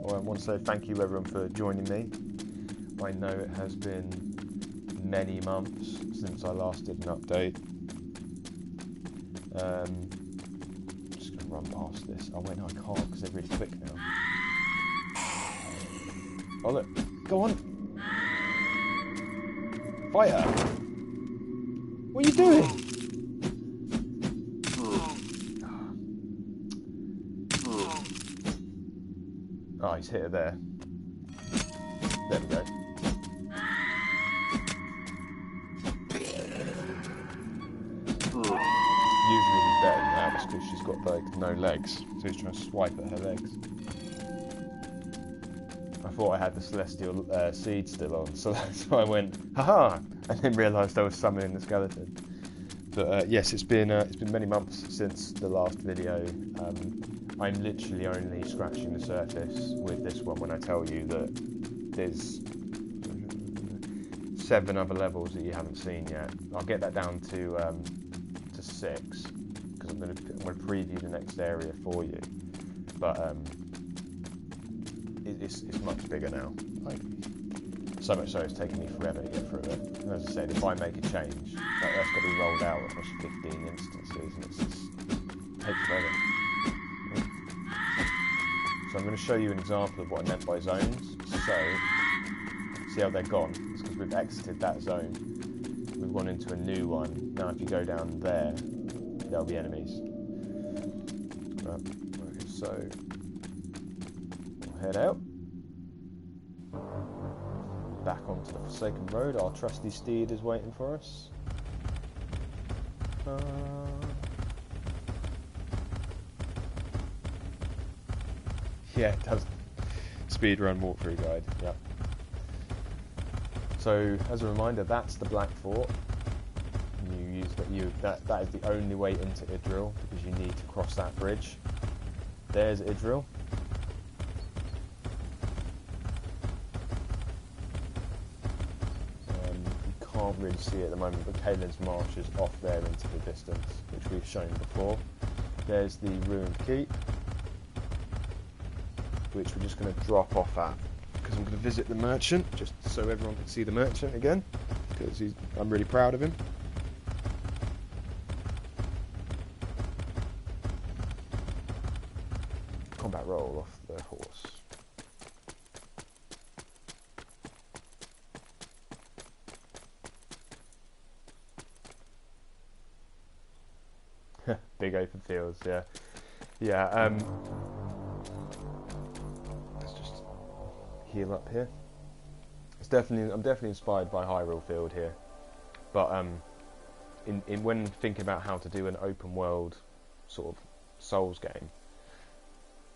I want to say thank you everyone for joining me. I know it has been many months since I last did an update. Just going to run past this. Oh wait, no I can't because they're really quick now. Oh look, go on! Fighter! What are you doing? Oh, he's hit her there. There we go. Usually he's better than that, because she's got like no legs. So he's trying to swipe at her legs. I thought I had the celestial seed still on, so I went, haha! And then realised I was summoning the skeleton. But yes, it's been many months since the last video. I'm literally only scratching the surface with this one when I tell you that there's 7 other levels that you haven't seen yet. I'll get that down to 6 because I'm going to preview the next area for you. But it's much bigger now. Like, so much so it's taking me forever to get through it. And as I said, if I make a change, that's got to be rolled out across 15 instances, and it takes forever. So I'm going to show you an example of what I meant by zones. So, see how they're gone? It's because we've exited that zone. We've gone into a new one. Now if you go down there, there'll be enemies. Right. Okay, so, we'll head out. Back onto the Forsaken Road. Our trusty steed is waiting for us. Yeah, it does. Speedrun walkthrough guide. Yep. So, as a reminder, that's the Black Fort. You use that. That is the only way into Idril because you need to cross that bridge. There's Idril. Can't really see it at the moment, but Kaelin's Marsh is off there into the distance, which we've shown before. There's the Ruined Keep, which we're just going to drop off at, because I'm going to visit the merchant, just so everyone can see the merchant again, because I'm really proud of him. Combat roll off the horse. Big open fields, yeah. Yeah, let's just heal up here. I'm definitely inspired by Hyrule Field here. But when thinking about how to do an open world sort of Souls game,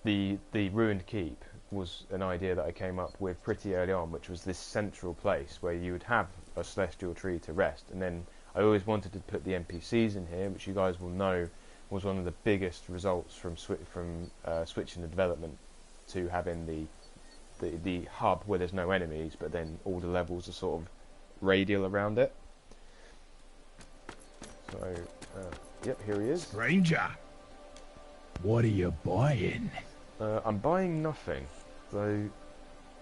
the Ruined Keep was an idea that I came up with pretty early on, which was this central place where you would have a celestial tree to rest, and then I always wanted to put the NPCs in here, which you guys will know was one of the biggest results from switching the development to having the hub where there's no enemies, but then all the levels are sort of radial around it. So, yep, here he is. Stranger, What are you buying? I'm buying nothing, though.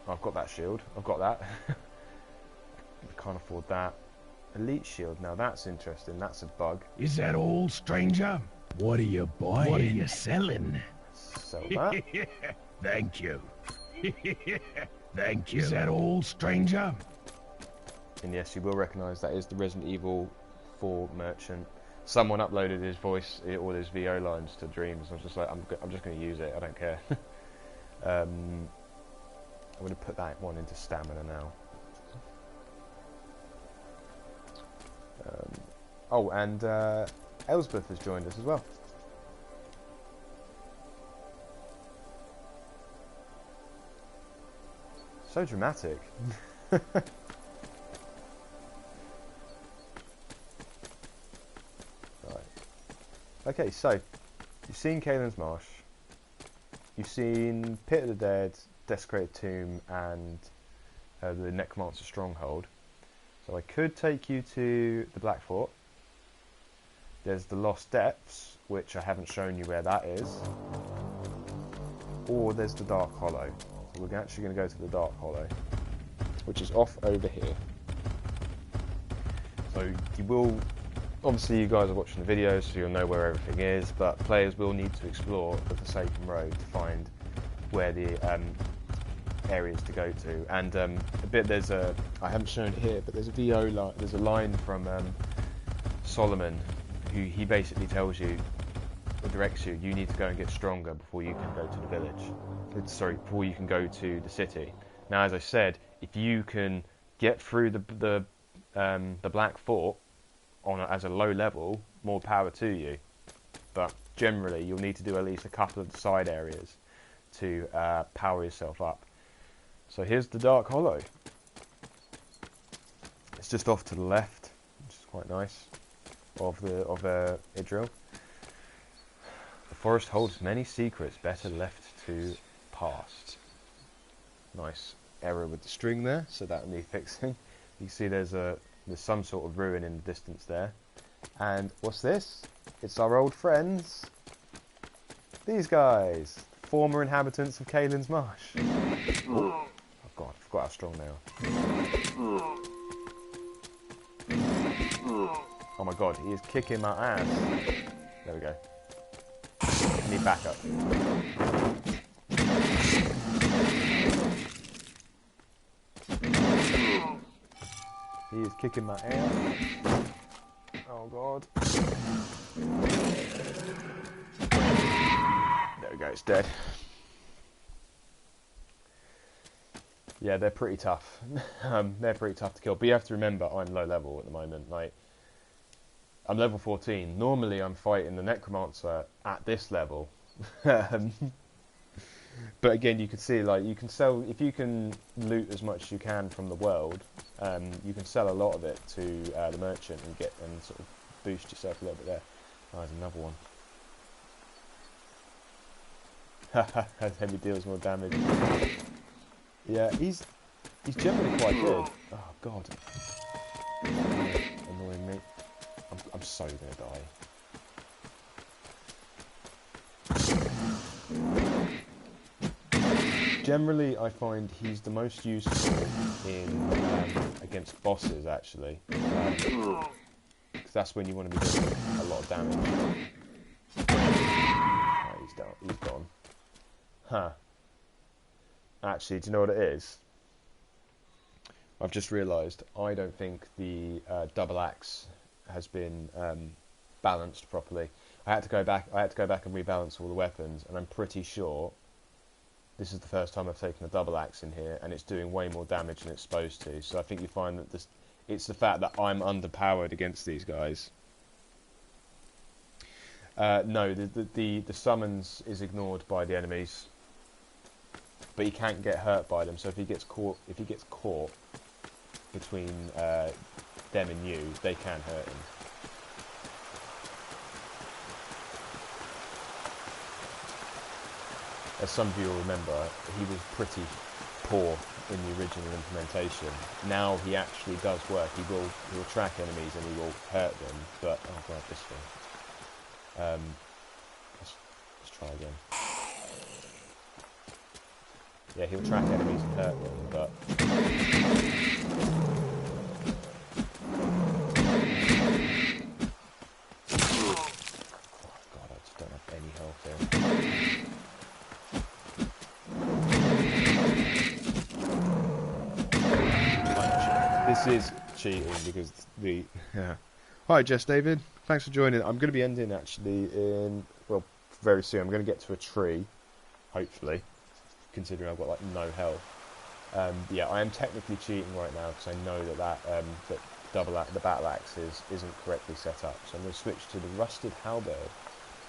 I've got that shield. I've got that. I can't afford that. Elite shield. Now that's interesting. That's a bug. Is that all, stranger? What are you buying? What are you selling? Sell that. Thank you. Thank you. Is that all, stranger? And yes, you will recognise that is the Resident Evil 4 merchant. Someone uploaded his voice, all his VO lines to Dreams. I was just like, I'm just going to use it. I don't care. I'm going to put that one into stamina now. Oh, and Elsbeth has joined us as well. So dramatic. Okay, so you've seen Kaelin's Marsh, you've seen Pit of the Dead, Desecrated Tomb, and the Necromancer Stronghold. So I could take you to the Black Fort. There's the Lost Depths, which I haven't shown you where that is. Or there's the Dark Hollow. So we're actually going to go to the Dark Hollow, which is off over here. So you will... Obviously you guys are watching the videos, so you'll know where everything is, but players will need to explore the Forsaken Road to find where the areas to go to. And I haven't shown it here, but there's a VO line, there's a line from Solomon, who he basically tells you, or directs you, you need to go and get stronger before you can go to the village. Sorry, before you can go to the city. Now, as I said, if you can get through the Black Fort as a low level, more power to you. But generally, you'll need to do at least a couple of the side areas to power yourself up. So here's the Dark Hollow. It's just off to the left, which is quite nice, of Idril. The forest holds many secrets better left to past. Nice error with the string there, so that will need fixing. You see there's some sort of ruin in the distance there. And what's this? It's our old friends. These guys. Former inhabitants of Kaelin's Marsh. Oh god, I forgot how strong they are. Oh my god, he is kicking my ass. There we go. I need backup. He is kicking my ass. Oh god. There we go, it's dead. Yeah, they're pretty tough. They're pretty tough to kill. But you have to remember, I'm low level at the moment. Like, I'm level 14. Normally I'm fighting the Necromancer at this level. But again, you can see, like, you can sell, if you can loot as much as you can from the world, you can sell a lot of it to the merchant and sort of boost yourself a little bit there. Oh, there's another one. Haha, heavy deals more damage. Yeah, he's generally quite good. Oh god, annoying me. I'm so gonna die. Generally, I find he's the most useful in against bosses, actually, because that's when you want to be doing a lot of damage. Oh, he's gone. Huh. Actually, do you know what it is? I've just realised I don't think the double axe has been balanced properly. I had to go back and rebalance all the weapons, and I'm pretty sure this is the first time I've taken a double axe in here, and it's doing way more damage than it's supposed to. So I think you find that it's the fact that I'm underpowered against these guys. No, the summons is ignored by the enemies, but he can't get hurt by them. So if he gets caught between them and you, they can hurt him. As some of you will remember, he was pretty poor in the original implementation. Now he actually does work. He will track enemies and he will hurt them. But oh god, this thing. Let's try again. Yeah, he'll track enemies and hurt them, but... Oh god, I just don't have any health here. This is cheating because the... Yeah. Hi, Jess David. Thanks for joining. I'm going to be ending actually in... Well, very soon. I'm going to get to a tree, hopefully, considering I've got like no health. Yeah, I am technically cheating right now because I know that the battle axe isn't correctly set up. So I'm going to switch to the rusted halberd,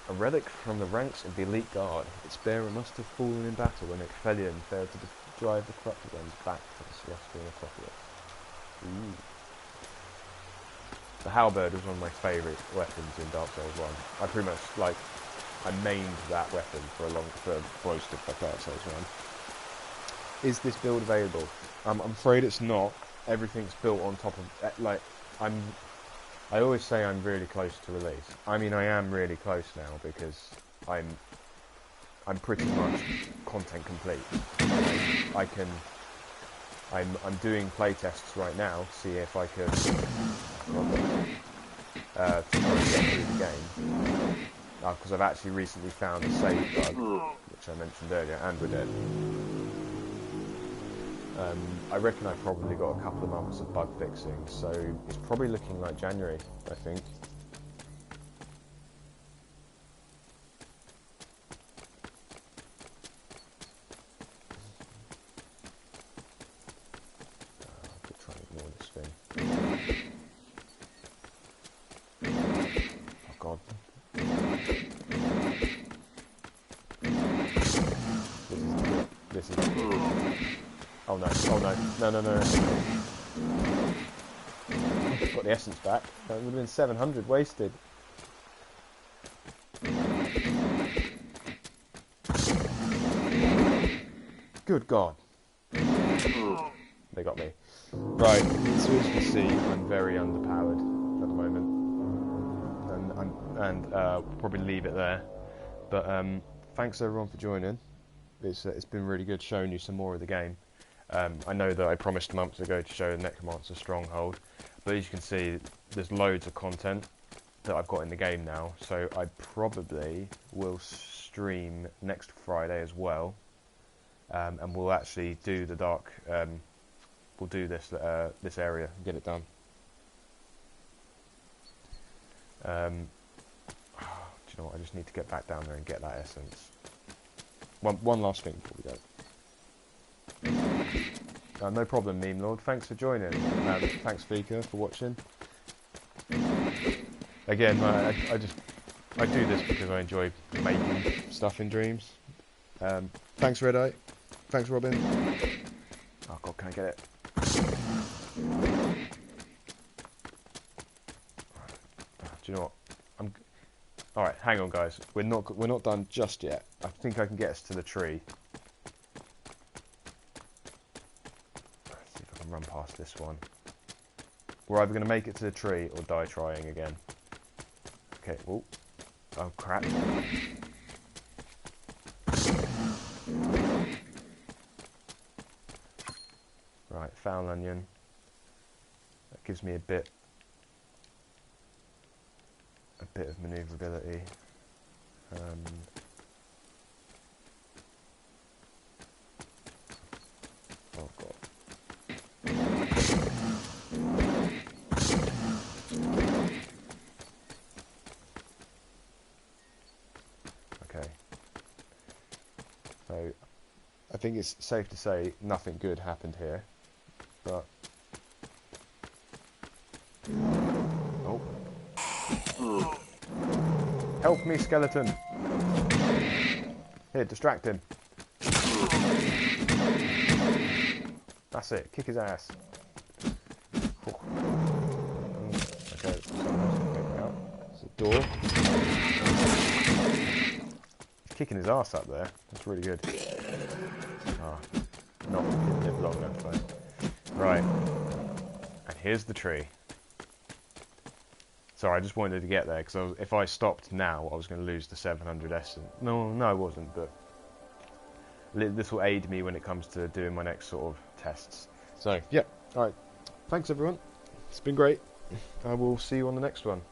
a relic from the ranks of the elite guard. Its bearer must have fallen in battle when Ecphelion failed to drive the corrupted ones back to the celestial necropolis. Ooh. The halberd was one of my favourite weapons in Dark Souls 1. I pretty much I mained that weapon for most of Dark Souls 1. Is this build available? I'm afraid it's not. Everything's built on top of I always say I'm really close to release. I mean, I am really close now because I'm pretty much content complete. I'm doing playtests right now to see if I can to try and get through the game. Because I've actually recently found a save bug, which I mentioned earlier, and we're dead. I reckon I've probably got a couple of months of bug fixing, so it's probably looking like January, I think. I could try and ignore this thing. Oh god. This is oh no, oh no, no. Got the essence back. That would have been 700 wasted. Good god. They got me. Right, so as you can see, I'm very underpowered at the moment. And probably leave it there. But thanks everyone for joining. It's been really good showing you some more of the game. I know that I promised months ago to show the Necromancer Stronghold, but as you can see, there's loads of content that I've got in the game now, so I probably will stream next Friday as well, and we'll actually do the dark, we'll do this area and get it done. Do you know what, I just need to get back down there and get that essence. One last thing before we go. No problem, Meme Lord. Thanks for joining. Thanks, Vika, for watching. Again, I do this because I enjoy making stuff in Dreams. Thanks, Red Eye. Thanks, Robin. Oh God, can I get it? Do you know what? Alright, hang on guys. We're not done just yet. I think I can get us to the tree. Let's see if I can run past this one. We're either going to make it to the tree or die trying again. Okay, oh crap. Right, foul onion. That gives me a bit of manoeuvrability. Oh god. Okay. So I think it's safe to say nothing good happened here, but help me, skeleton! Here, distract him. That's it, kick his ass. Okay, there's a door. He's kicking his ass up there. That's really good. Ah, didn't live long enough though. Right, and here's the tree. Sorry, I just wanted to get there, because if I stopped now, I was going to lose the 700 essence. No, I wasn't, but this will aid me when it comes to doing my next sort of tests. So, yeah, alright. Thanks, everyone. It's been great. I will see you on the next one.